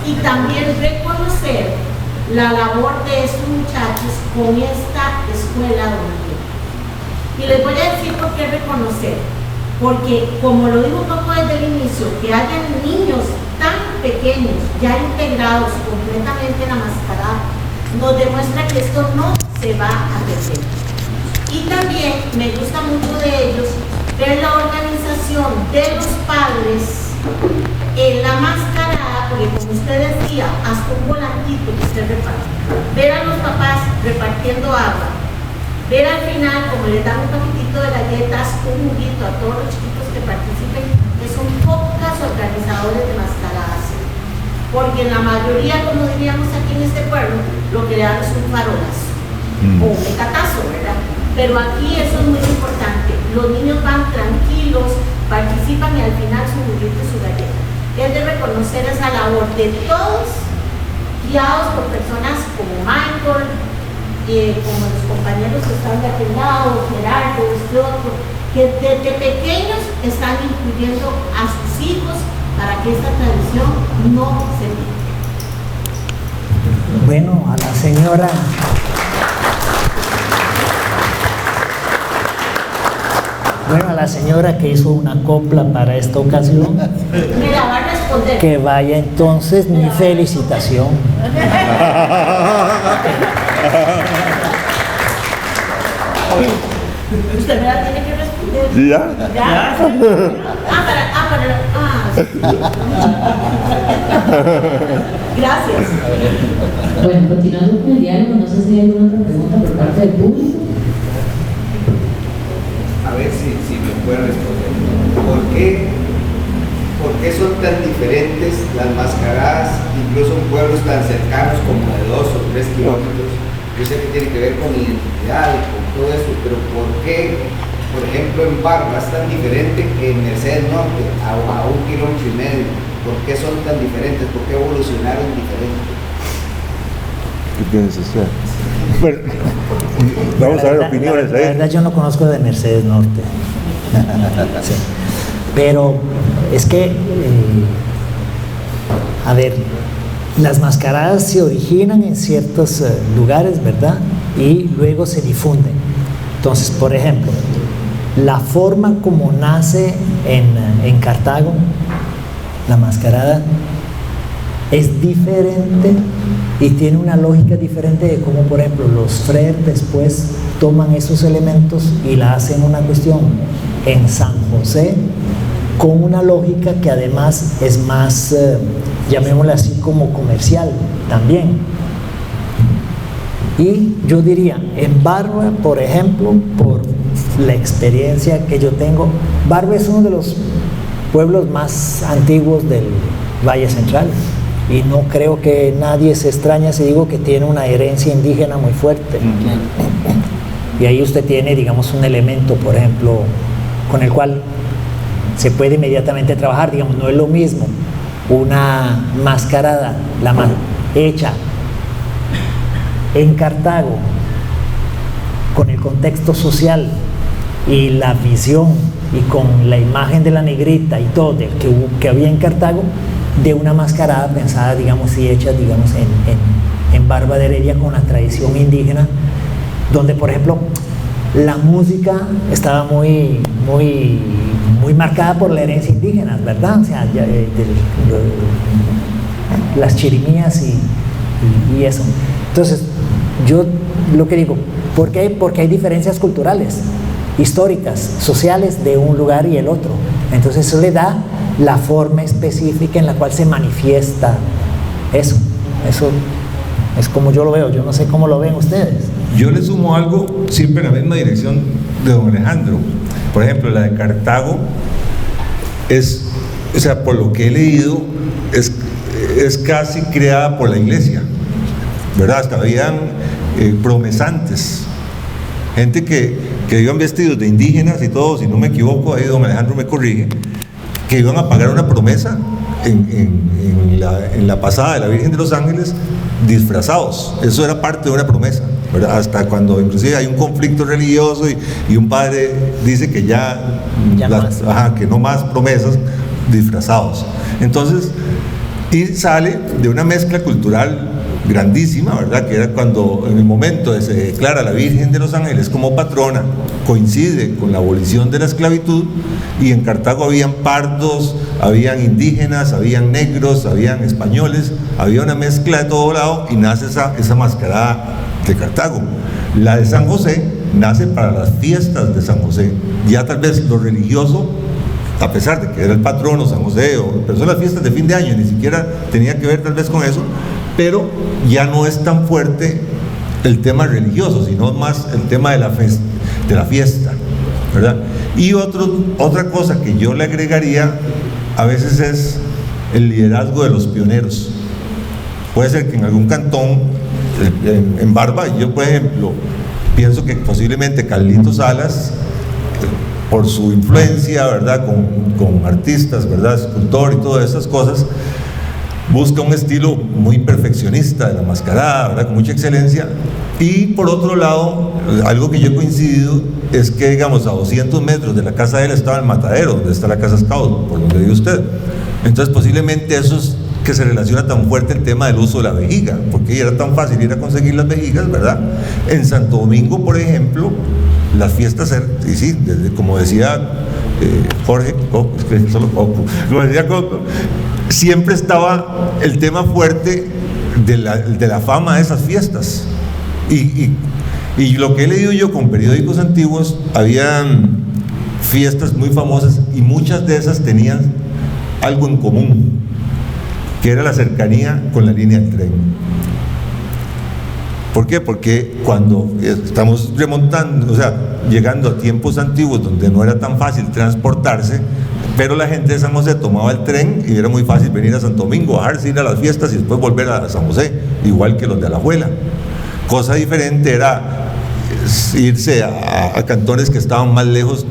Y también reconocer la labor de estos muchachos con esta escuela donde. Y les voy a decir por qué reconocer. Porque, como lo digo Coco desde el inicio, que hayan niños tan pequeños ya integrados completamente en la mascarada, nos demuestra que esto no se va a perder. Y también me gusta mucho de ellos ver la organización de los padres en la mascarada, porque como usted decía, hasta un volantito que usted reparte, ver a los papás repartiendo agua, ver al final como les dan un paquetito de galletas, un juguito a todos los chiquitos que participen, que son pocas organizadores de mascaradas, porque en la mayoría, como diríamos aquí en este pueblo, lo que le dan es un farolazo o un mecatazo, ¿verdad? Pero aquí eso es muy importante. Los niños van tranquilos, participan y al final su juguito y su galleta. Es de reconocer esa labor de todos, guiados por personas como Michael, como los compañeros que están de aquel lado, Gerardo, otro, que desde pequeños están incluyendo a sus hijos para que esta tradición no se pierda.
Bueno, a la señora. Bueno, a la señora que hizo una copla para esta ocasión,
Me la va a responder.
que vaya entonces mi felicitación.
Usted me la tiene que responder.
¿Ya?
¿Ya? Gracias.
Bueno, continuando con el diálogo, no sé si hay alguna otra pregunta por parte del público.
A ver si me puede responder. ¿Por qué son tan diferentes las mascaradas, incluso en pueblos tan cercanos como de 2 o 3 kilómetros? Yo sé que tiene que ver con identidad y con todo eso, pero ¿por qué, por ejemplo, en Barba es tan diferente que en Mercedes Norte, a 1,5 kilómetros? ¿Por qué son tan diferentes? ¿Por qué evolucionaron diferentes?
¿Qué piensa usted? Bueno, vamos a ver opiniones
La
ahí.
verdad yo no conozco de Mercedes Norte. Sí. Pero es que, a ver, las mascaradas se originan en ciertos lugares, ¿verdad? Y luego se difunden. Entonces, por ejemplo, la forma como nace en Cartago, la mascarada, es diferente y tiene una lógica diferente de cómo, por ejemplo, los Freire después toman esos elementos y la hacen una cuestión en San José con una lógica que además es más, llamémosla así, como comercial también. Y yo diría, en Barba, por ejemplo, por la experiencia que yo tengo, Barba es uno de los pueblos más antiguos del Valle Central. Y no creo que nadie se extraña si digo que tiene una herencia indígena muy fuerte. Y ahí usted tiene, digamos, un elemento, por ejemplo, con el cual se puede inmediatamente trabajar. Digamos, no es lo mismo una mascarada hecha en Cartago con el contexto social y la visión y con la imagen de la negrita y todo que había en Cartago, de una mascarada pensada, digamos, y hecha, digamos, en Barba de Heredia con la tradición indígena, donde, por ejemplo, la música estaba muy marcada por la herencia indígena, ¿verdad? O sea, las chirimías y eso. Entonces, yo lo que digo, ¿por qué? Porque hay diferencias culturales, históricas, sociales de un lugar y el otro. Entonces eso le da la forma específica en la cual se manifiesta eso. Eso es como yo lo veo, yo no sé cómo lo ven ustedes.
Yo le sumo algo siempre en la misma dirección de don Alejandro. Por ejemplo, la de Cartago es, o sea, por lo que he leído, es casi creada por la iglesia, ¿verdad? Hasta habían promesantes, gente que iban vestidos de indígenas y todo, si no me equivoco, ahí don Alejandro me corrige, que iban a pagar una promesa en la pasada de la Virgen de los Ángeles disfrazados. Eso era parte de una promesa, ¿verdad? Hasta cuando inclusive hay un conflicto religioso y un padre dice que que no más promesas disfrazados. Entonces, y sale de una mezcla cultural grandísima, ¿verdad? Que era cuando en el momento de se declara la Virgen de los Ángeles como patrona, coincide con la abolición de la esclavitud, y en Cartago habían pardos, habían indígenas, habían negros, habían españoles, había una mezcla de todo lado, y nace esa mascarada de Cartago. La de San José nace para las fiestas de San José, ya tal vez lo religioso, a pesar de que era el patrono San José, pero son las fiestas de fin de año, ni siquiera tenía que ver tal vez con eso, pero ya no es tan fuerte el tema religioso, sino más el tema de la fiesta, ¿verdad? Y otra cosa que yo le agregaría a veces es el liderazgo de los pioneros. Puede ser que en algún cantón, en Barba, yo por ejemplo pienso que posiblemente Carlitos Salas, por su influencia, ¿verdad?, con artistas, ¿verdad?, escultor y todas esas cosas, busca un estilo muy perfeccionista de la mascarada, ¿verdad?, con mucha excelencia. Y por otro lado, algo que yo he coincidido es que, digamos, a 200 metros de la casa de él estaba el matadero, donde está la casa Scout, por donde vive usted. Entonces posiblemente eso es que se relaciona tan fuerte el tema del uso de la vejiga, porque era tan fácil ir a conseguir las vejigas, ¿verdad? En Santo Domingo, por ejemplo, las fiestas, y sí, como decía Jorge, como decía Coco, siempre estaba el tema fuerte de la fama de esas fiestas. Y lo que he leído yo con periódicos antiguos, habían fiestas muy famosas y muchas de esas tenían algo en común, que era la cercanía con la línea del tren. ¿Por qué? Porque cuando estamos remontando, o sea, llegando a tiempos antiguos donde no era tan fácil transportarse, pero la gente de San José tomaba el tren y era muy fácil venir a Santo Domingo, bajarse, ir a las fiestas y después volver a San José, igual que los de Alajuela. Cosa diferente era irse a cantones que estaban más lejos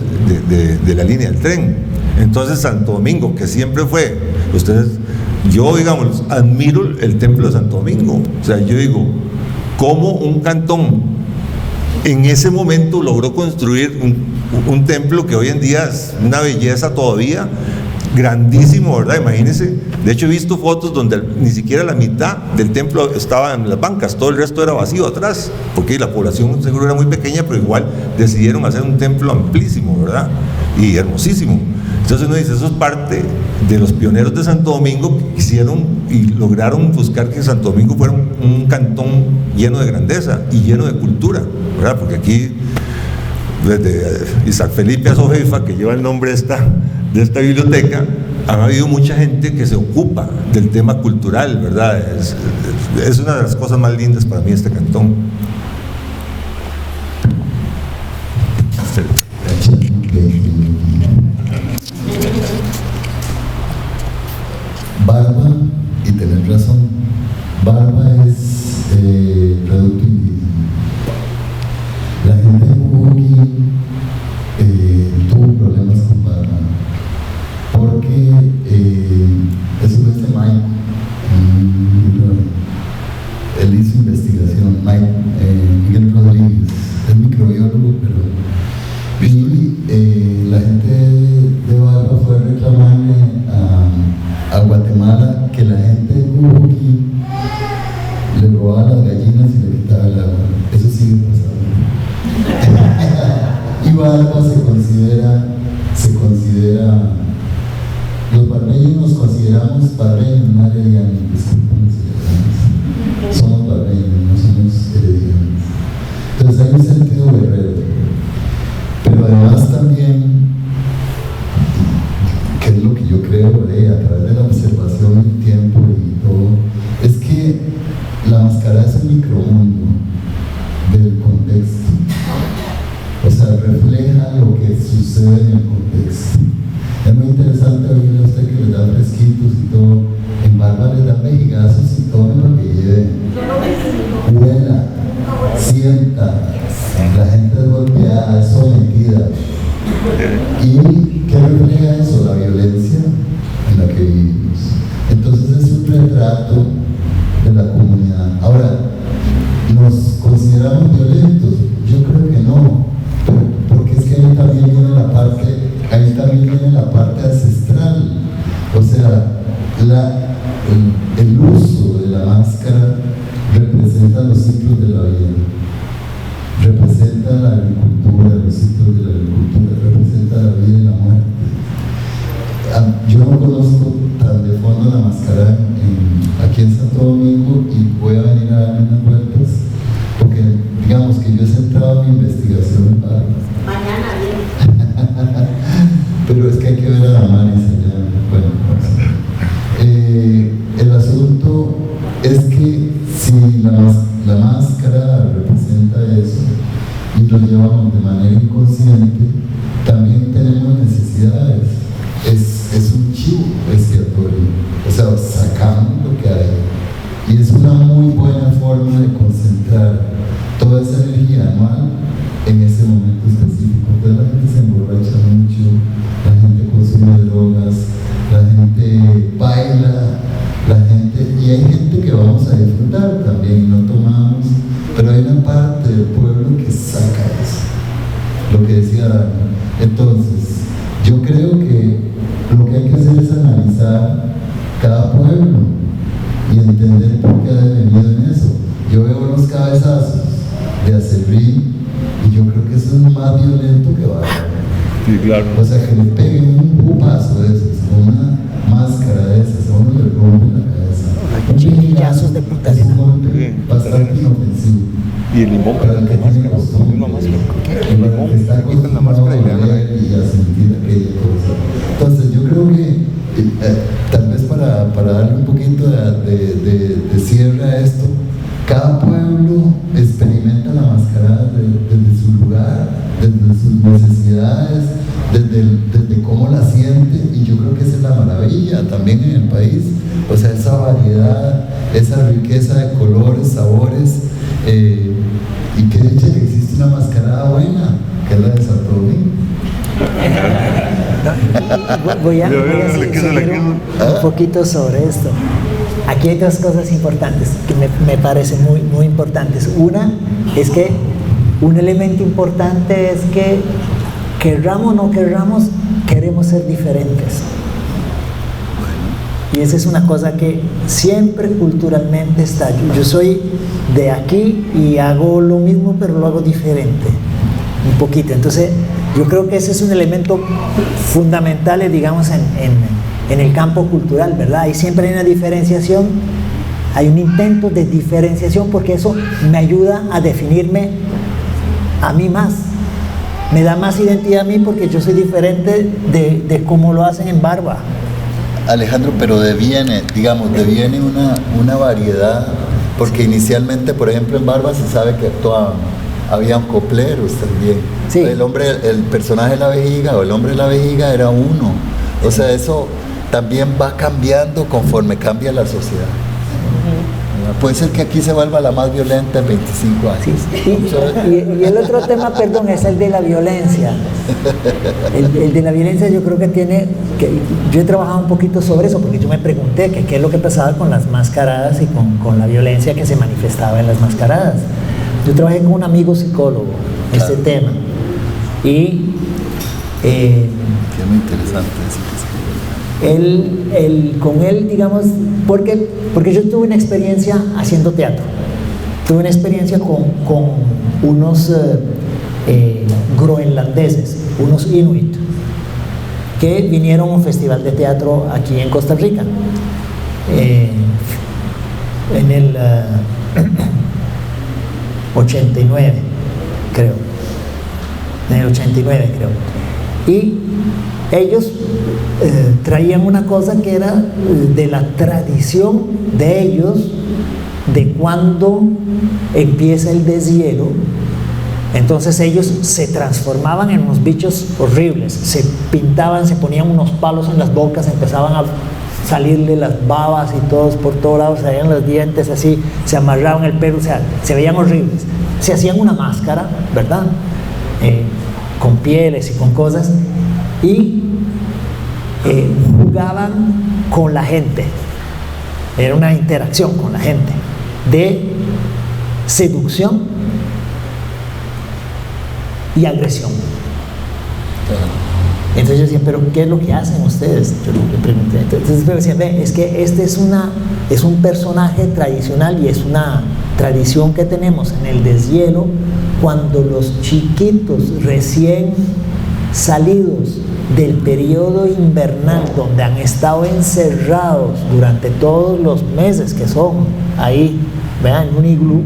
de la línea del tren. Entonces Santo Domingo, que siempre fue, yo, digamos, admiro el templo de Santo Domingo. O sea, yo digo, cómo un cantón en ese momento logró construir un templo que hoy en día es una belleza todavía, grandísimo, ¿verdad? Imagínense. De hecho, he visto fotos donde ni siquiera la mitad del templo estaba en las bancas, todo el resto era vacío atrás, porque la población seguro era muy pequeña, pero igual decidieron hacer un templo amplísimo, ¿verdad? Y hermosísimo. Entonces uno dice, eso es parte de los pioneros de Santo Domingo que quisieron y lograron buscar que Santo Domingo fuera un cantón lleno de grandeza y lleno de cultura, ¿verdad? Porque aquí, desde Isaac Felipe Azojeifa, que lleva el nombre de esta biblioteca, ha habido mucha gente que se ocupa del tema cultural, ¿verdad? Es una de las cosas más lindas para mí este cantón.
Barba, y tenés razón, Barba es producto indígena. La gente de Mubuki tuvo problemas con Barba, porque eso lo dice Mike, él hizo investigación, Miguel Rodríguez, es microbiólogo. los barbeños nos consideramos barbeños, no heredianos, disculpen, somos barbeños, no somos heredianos. Entonces hay un sentido guerrero, pero además también, que es lo que yo creo a través de la observación del tiempo y todo, es que la mascarada es un micromundo del contexto, o sea, refleja lo que sucede en el contexto. Es muy interesante oír a usted que les da fresquitos y todo, en Barba les da mejigazos y todo para que lleve, huela, sienta, la gente es golpeada, es sometida. ¿Y qué refleja eso? La violencia en la que vivimos. Entonces es un retrato de la comunidad. Ahora, ¿nos consideramos violentos? Yo creo que no, porque es que ahí también viene la parte ancestral. O sea, el uso de la máscara representa los ciclos de la vida, representa la agricultura, los ciclos de la agricultura, representa la vida y la muerte. Yo no conozco tan de fondo la máscara aquí en Santo Domingo y voy a venir a darme unas vueltas, porque digamos que yo he centrado mi investigación en Barba.
Mañana bien.
Pero es que hay que ver a la Maris allá. Bueno, el asunto es que si la máscara representa eso y lo llevamos de manera inconsciente, también tenemos necesidades. Es un chivo expiatorio, o sea, sacamos lo que hay. Y es una muy buena forma de concentrar toda esa energía anual en ese momento específico. Entonces la gente se emborracha mucho, la gente consume drogas, la gente baila, y hay gente que vamos a disfrutar también, no tomamos, pero hay una parte del pueblo que saca eso, lo que decía Dani. Entonces, yo creo que lo que hay que hacer es analizar cada pueblo y entender por qué ha devenido en eso. Yo veo los cabezazos de Acerrí y yo creo que eso es más violento que Barba.
Sí, claro.
O sea, que le peguen un pupazo de esos, o una máscara de esas, a uno le rompen la cabeza.
Chillazos de puta.
Es un golpe bastante inofensivo.
Y el limón
para el que tiene costumbre,
la máscara.
el limón está acostumbrado a ver y a sentir aquella cosa. Entonces yo creo que tal vez para darle un poquito de cierre a esto, cada pueblo experimenta la mascarada desde su lugar, desde sus necesidades, desde cómo la siente, y yo creo que esa es la maravilla también en el país, o sea, esa variedad, esa riqueza de colores, sabores, y que dicha que existe una mascarada buena, que es la de Santo Domingo.
Voy a seguir un poquito sobre esto. Aquí hay dos cosas importantes que me parecen muy importantes. Una es que un elemento importante es que querramos o no querramos, queremos ser diferentes. Y esa es una cosa que siempre culturalmente está. Yo soy de aquí y hago lo mismo, pero lo hago diferente, un poquito. Entonces, yo creo que ese es un elemento fundamental, digamos, en el campo cultural, ¿verdad? Y siempre hay una diferenciación, hay un intento de diferenciación, porque eso me ayuda a definirme a mí más. Me da más identidad a mí porque yo soy diferente de cómo lo hacen en Barba.
Alejandro, pero deviene una variedad, porque inicialmente, por ejemplo, en Barba se sabe que actuaban, habían copleros también.
Sí.
El personaje de la vejiga o el hombre de la vejiga era uno. O sea, eso también va cambiando conforme cambia la sociedad. Puede ser que aquí se vuelva la más violenta en 25 años.
Sí. Y el otro tema, perdón, es el de la violencia. El de la violencia yo creo que yo he trabajado un poquito sobre eso, porque yo me pregunté qué es lo que pasaba con las mascaradas y con la violencia que se manifestaba en las mascaradas. Yo trabajé con un amigo psicólogo este tema. Y
es muy interesante eso.
Con él, digamos, porque yo tuve una experiencia haciendo teatro. Tuve una experiencia con unos groenlandeses, unos inuit, que vinieron a un festival de teatro aquí en Costa Rica, en el 89, creo. En el 89, creo. Y ellos traían una cosa que era de la tradición de ellos, de cuando empieza el deshielo. Entonces ellos se transformaban en unos bichos horribles, se pintaban, se ponían unos palos en las bocas, empezaban a salirle las babas y todos por todos lados, salían los dientes así, se amarraban el pelo, o sea, se veían horribles. Se hacían una máscara, ¿verdad? Con pieles y con cosas, y jugaban con la gente. Era una interacción con la gente de seducción y agresión. Entonces yo decía, pero ¿qué es lo que hacen ustedes? Yo le pregunté. Entonces me decían, es que este es un personaje tradicional y es una tradición que tenemos en el deshielo, cuando los chiquitos recién salidos del periodo invernal, donde han estado encerrados durante todos los meses que son ahí, vean, en un iglú,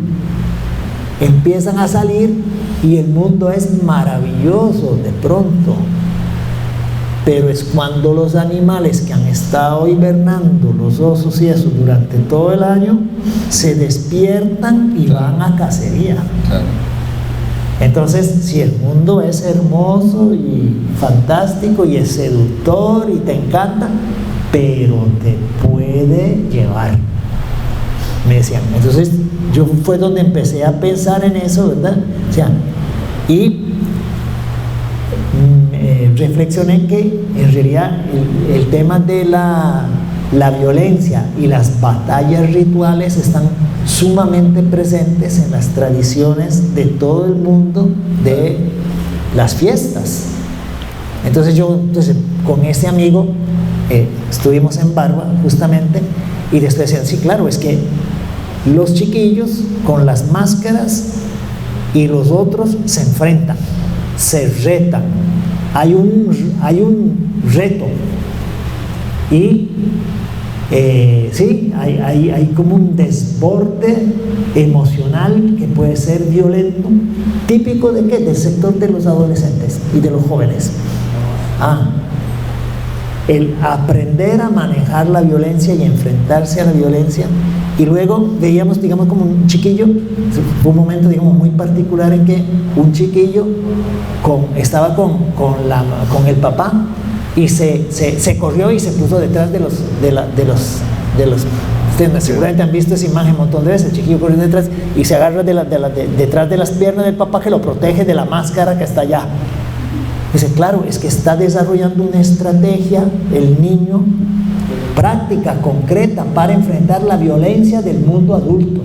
empiezan a salir y el mundo es maravilloso de pronto. Pero es cuando los animales que han estado hibernando, los osos y eso, durante todo el año, se despiertan y van a cacería. Entonces, si el mundo es hermoso y fantástico y es seductor y te encanta, pero te puede llevar, me decían. Entonces, yo fue donde empecé a pensar en eso, ¿verdad? O sea, y reflexioné que en realidad el tema de la violencia y las batallas rituales están sumamente presentes en las tradiciones de todo el mundo de las fiestas. Entonces con ese amigo estuvimos en Barba justamente, y después decían, sí, claro, es que los chiquillos con las máscaras y los otros se enfrentan, se retan, hay un reto, y sí, hay como un desborde emocional que puede ser violento, típico de ¿qué? Del sector de los adolescentes y de los jóvenes. El aprender a manejar la violencia y enfrentarse a la violencia. Y luego veíamos, digamos, como un chiquillo, fue un momento, digamos, muy particular en que un chiquillo estaba con el papá, y se corrió y se puso detrás de los ustedes seguramente han visto esa imagen un montón de veces. El chiquillo corrió detrás y se agarra detrás de las piernas del papá, que lo protege de la máscara que está allá. Dice, claro, es que está desarrollando una estrategia el niño, práctica, concreta, para enfrentar la violencia del mundo adulto.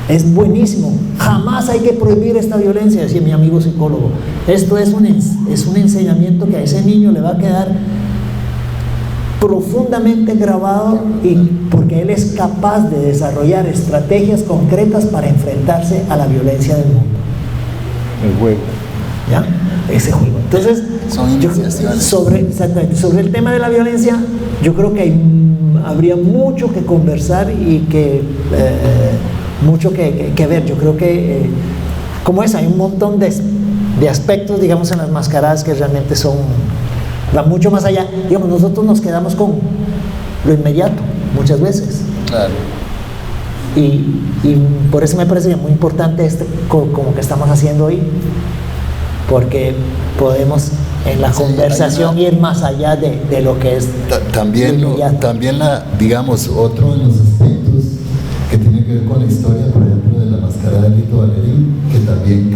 Es buenísimo. Jamás hay que prohibir esta violencia, decía mi amigo psicólogo. Esto es un enseñamiento que a ese niño le va a quedar profundamente grabado, y porque él es capaz de desarrollar estrategias concretas para enfrentarse a la violencia del mundo.
El juego.
¿Ya? Ese juego. Entonces, sobre el tema de la violencia, yo creo que habría mucho que conversar y que mucho que ver. Yo creo que como hay un montón de aspectos, digamos, en las mascaradas que realmente van mucho más allá. Digamos, nosotros nos quedamos con lo inmediato muchas veces.
Claro.
Y por eso me parece muy importante como que estamos haciendo hoy, porque podemos en la conversación ir más allá de lo que es
también digamos, otro de los aspectos que tiene que ver con la historia, por ejemplo, de la mascarada de Lito Valerín, que también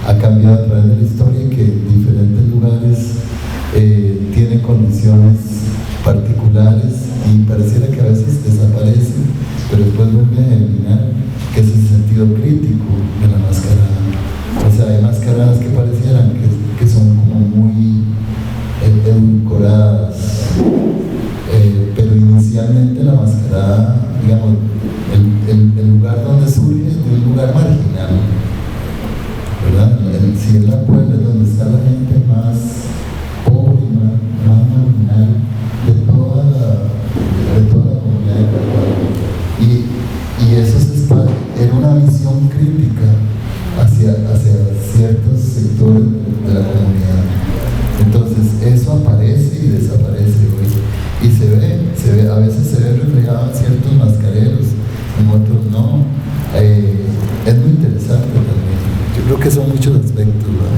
ha cambiado a través de la historia, que en diferentes lugares tiene condiciones particulares y pareciera que a veces desaparecen, pero después vuelve a eliminar, que es el sentido crítico de la mascarada. O sea, hay mascaradas que parecieran que son como muy edulcoradas, pero inicialmente la mascarada, digamos, el lugar donde surge es de un lugar marginal, ¿verdad? Si es la puerta donde está la gente, una visión crítica hacia ciertos sectores de la comunidad. Entonces eso aparece y desaparece hoy, y se ve, a veces se ve reflejado en ciertos mascareros, en otros no. Es muy interesante también. Yo creo que son muchos aspectos, ¿verdad?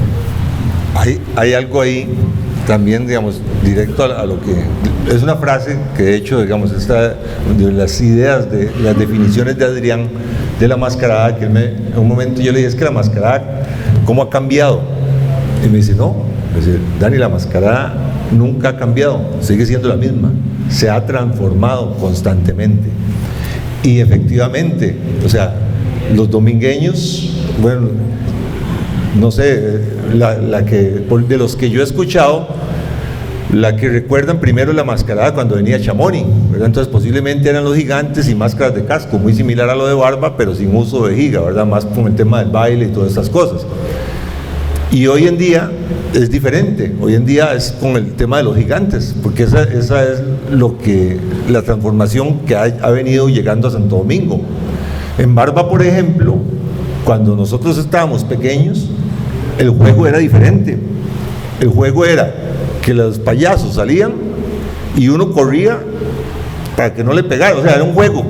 Hay algo ahí también, digamos, directo a lo que es una frase que de hecho, digamos, está de las ideas, de las definiciones de Adrián de la mascarada, que en un momento yo le dije, es que la mascarada, ¿cómo ha cambiado? Y me dice, no, es decir, Dani, la mascarada nunca ha cambiado, sigue siendo la misma, se ha transformado constantemente. Y efectivamente, o sea, los domingueños, bueno, no sé, de los que yo he escuchado, la que recuerdan primero es la mascarada cuando venía Chamonix, ¿verdad? Entonces posiblemente eran los gigantes y máscaras de casco, muy similar a lo de Barba, pero sin uso de vejiga, ¿verdad? Más con el tema del baile y todas estas cosas. Y hoy en día es diferente, hoy en día es con el tema de los gigantes, porque esa es la transformación que ha venido llegando a Santo Domingo. En Barba, por ejemplo, cuando nosotros estábamos pequeños, el juego era diferente. El juego era que los payasos salían y uno corría para que no le pegara, o sea, era un juego,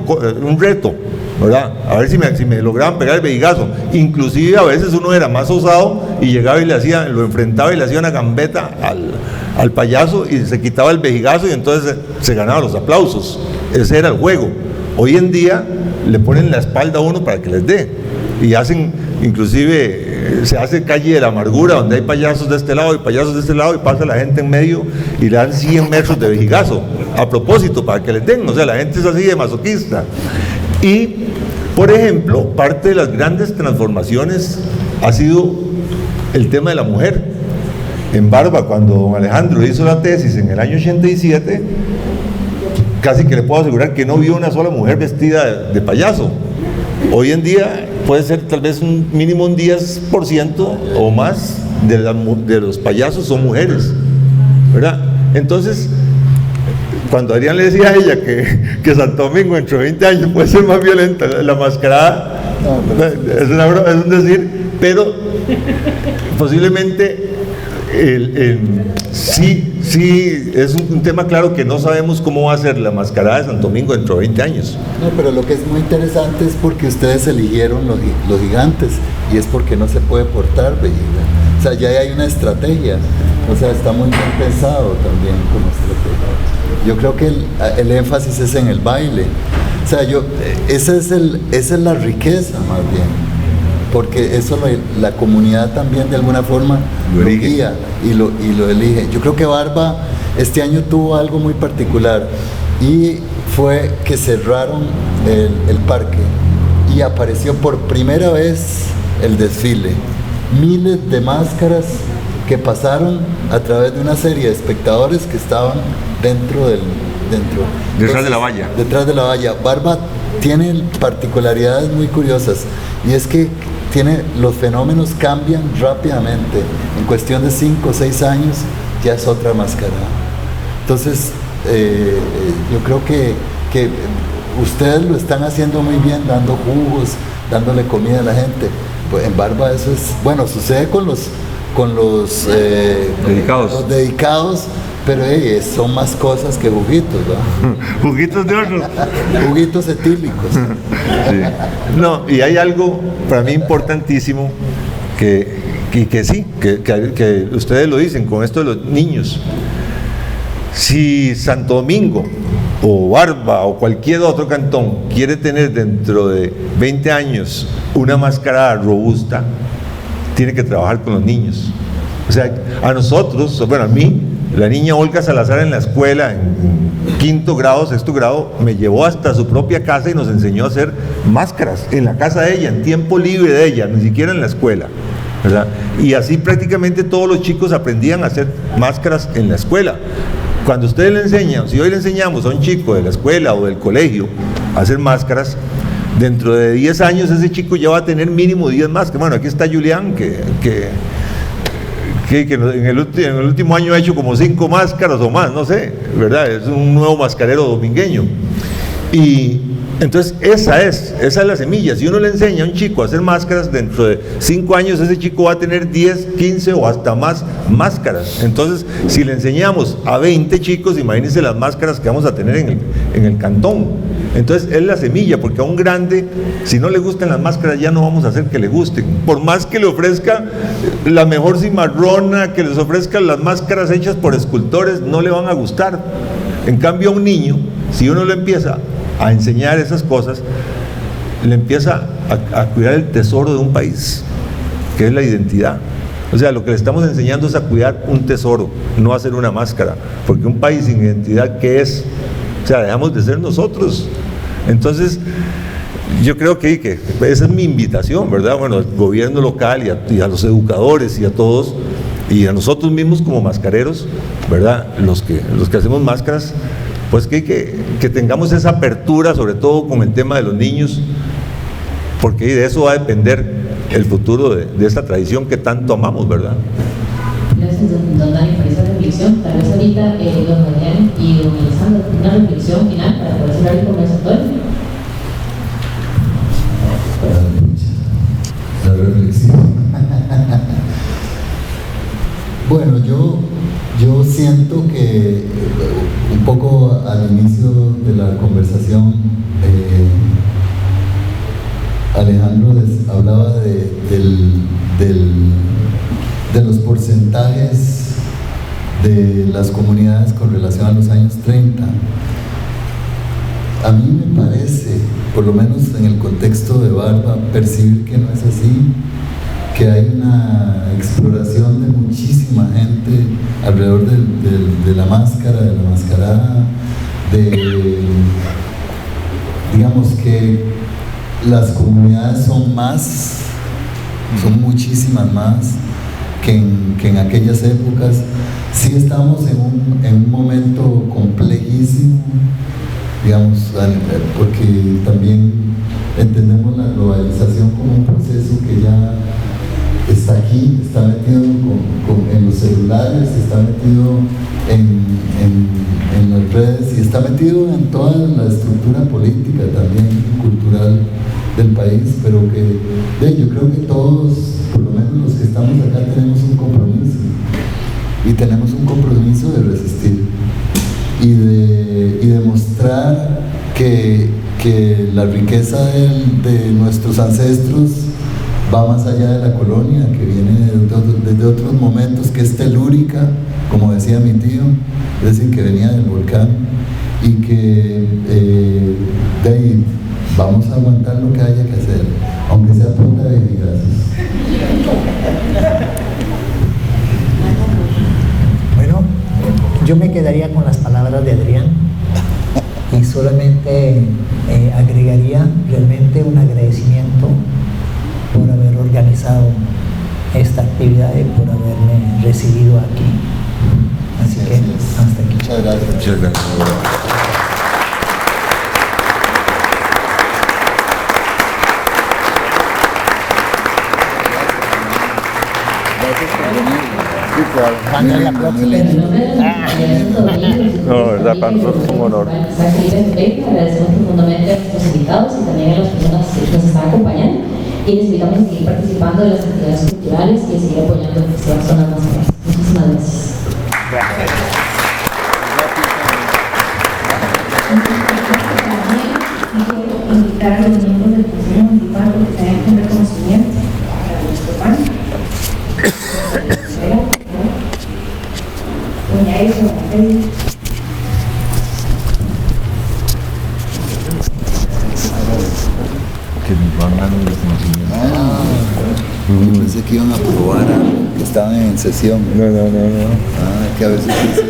un reto, ¿verdad? A ver si me lograban pegar el vejigazo. Inclusive a veces uno era más osado y llegaba y lo enfrentaba y le hacía una gambeta al payaso y se quitaba el vejigazo y entonces se ganaba los aplausos. Ese era el juego. Hoy en día le ponen la espalda a uno para que les dé y hacen, inclusive se hace calle de la amargura donde hay payasos de este lado y payasos de este lado y pasa la gente en medio y le dan 100 metros de vejigazo a propósito para que les den, o sea, la gente es así de masoquista. Y por ejemplo, parte de las grandes transformaciones ha sido el tema de la mujer. En Barba, cuando don Alejandro hizo la tesis en el año 87, casi que le puedo asegurar que no vio una sola mujer vestida de payaso. Hoy en día puede ser tal vez un mínimo un 10% o más de los payasos son mujeres, ¿verdad? Entonces, cuando Adrián le decía a ella que Santo Domingo dentro de 20 años puede ser más violenta, la mascarada, es un decir, pero posiblemente sí es un tema claro que no sabemos cómo va a ser la mascarada de Santo Domingo dentro de 20 años.
No, pero lo que es muy interesante es porque ustedes eligieron los gigantes y es porque no se puede portar vejiga. O sea, ya hay una estrategia, o sea, está muy bien pensado también como estrategia. Yo creo que el énfasis es en el baile. O sea, esa es la riqueza más bien. Porque eso la comunidad también de alguna forma lo guía y lo elige. Yo creo que Barba este año tuvo algo muy particular y fue que cerraron el parque y apareció por primera vez el desfile. Miles de máscaras que pasaron a través de una serie de espectadores que estaban
detrás de la valla.
Detrás de la valla. Barba tiene particularidades muy curiosas y es que los fenómenos cambian rápidamente. En cuestión de 5 o 6 años ya es otra mascarada. Entonces, yo creo que ustedes lo están haciendo muy bien, dando jugos, dándole comida a la gente. Pues en Barba eso es, bueno, sucede con los dedicados, pero son más cosas que juguitos, ¿verdad?
Juguitos de otros.
Juguitos etílicos.
Sí. No, y hay algo para mí importantísimo que ustedes lo dicen con esto de los niños. Si Santo Domingo o Barba o cualquier otro cantón quiere tener dentro de 20 años una mascarada robusta, tiene que trabajar con los niños. O sea, a nosotros, bueno, a mí, la niña Olga Salazar en la escuela, en 5º grado, 6º grado, me llevó hasta su propia casa y nos enseñó a hacer máscaras en la casa de ella, en tiempo libre de ella, ni siquiera en la escuela, ¿verdad? Y así prácticamente todos los chicos aprendían a hacer máscaras en la escuela. Cuando ustedes le enseñan, si hoy le enseñamos a un chico de la escuela o del colegio a hacer máscaras, dentro de 10 años ese chico ya va a tener mínimo 10 máscaras. Bueno, aquí está Julián, que en el último año ha hecho como 5 máscaras o más, no sé, ¿verdad? Es un nuevo mascarero domingueño. Y entonces esa es la semilla. Si uno le enseña a un chico a hacer máscaras, dentro de 5 años ese chico va a tener 10, 15 o hasta más máscaras. Entonces, si le enseñamos a 20 chicos, imagínense las máscaras que vamos a tener en el cantón. Entonces es la semilla, porque a un grande, si no le gustan las máscaras, ya no vamos a hacer que le gusten. Por más que le ofrezca la mejor cimarrona, que les ofrezca las máscaras hechas por escultores, no le van a gustar. En cambio a un niño, si uno le empieza a enseñar esas cosas, le empieza a cuidar el tesoro de un país, que es la identidad. O sea, lo que le estamos enseñando es a cuidar un tesoro, no a hacer una máscara, porque un país sin identidad, ¿qué es? O sea, dejamos de ser nosotros. Entonces, yo creo que esa es mi invitación, ¿verdad? Bueno, al gobierno local y a los educadores y a todos, y a nosotros mismos como mascareros, ¿verdad? Los que hacemos máscaras, pues que tengamos esa apertura, sobre todo con el tema de los niños, porque de eso va a depender el futuro de esta tradición que tanto amamos, ¿verdad?
Gracias, don Dani, por esa reflexión. Tal vez ahorita don Daniel y don Alessandro, una reflexión final para poder cerrar el conversatorio.
La reflexión. Bueno, yo siento que un poco al inicio de la conversación Alejandro les hablaba de los porcentajes de las comunidades con relación a los años 30. A mí me parece, por lo menos en el contexto de Barba, percibir que no es así, que hay una exploración de muchísima gente alrededor de la máscara, de la mascarada, digamos que las comunidades son muchísimas más que en aquellas épocas. Sí estamos en un momento complejísimo, digamos, porque también entendemos la globalización como un proceso que ya está aquí, está metido en los celulares, está metido en las redes y está metido en toda la estructura política también, cultural del país, pero que yo creo que todos, por lo menos los que estamos acá, tenemos un compromiso, y tenemos un compromiso de resistir y de mostrar que la riqueza de nuestros ancestros va más allá de la colonia, que viene desde otros momentos, que es telúrica, como decía mi tío, es decir, que venía del volcán, y que de ahí vamos a aguantar lo que haya que hacer, aunque sea punta de vigazos.
Bueno, yo me quedaría con las palabras de Adrián y solamente agregaría realmente un agradecimiento por haber organizado esta actividad y por haberme recibido aquí. Así que hasta aquí.
Muchas gracias.
Muchas gracias.
La próxima.
No, verdad, para nosotros es un honor.
Agradecemos profundamente a nuestros invitados y también a las personas que nos están acompañando, y les invitamos a seguir participando de las actividades culturales y a seguir apoyando el Festival Zonas Máscaras. Muchísimas gracias.
Quiero invitar a los miembros del Consejo Municipal que se hagan un reconocimiento para nuestro pan. Doña Elsa,
Que nos van dando el conocimiento.
Pensé que iban a probar algo, que estaban en sesión.
No.
Que a veces dice.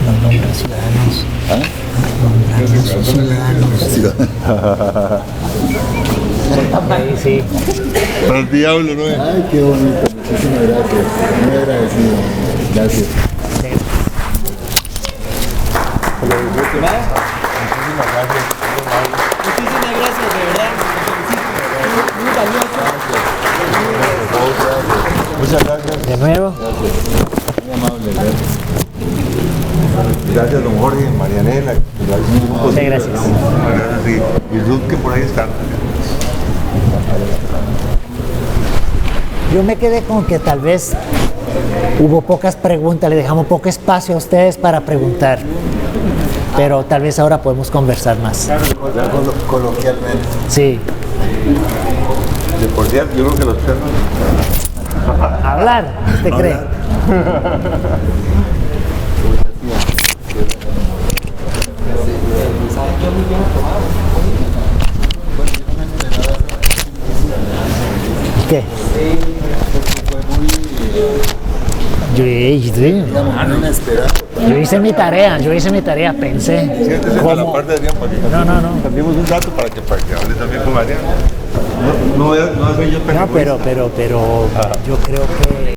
Los nombres ciudadanos. Sí.
Para el diablo, ¿no?
Ay, qué bonito. Muchísimas gracias. Muy agradecido. Gracias.
Muchísimas gracias, de verdad. Muy valioso.
Muchas gracias.
De nuevo.
Gracias. Muy amable. Gracias.
Gracias, don Jorge, Marianela.
Muchas gracias.
Y Ruth, que por ahí está.
Yo me quedé con que tal vez hubo pocas preguntas, le dejamos poco espacio a ustedes para preguntar, pero tal vez ahora podemos conversar más.
Coloquialmente.
Sí.
De por cierto, yo creo que los perros.
Hablar, ¿usted cree? ¿Qué? Yo hice mi tarea, pensé.
Siéntese a la parte de Adrián para que
No.
cambiemos un rato para que hable también con Mariana. No, yo
No, pero yo creo que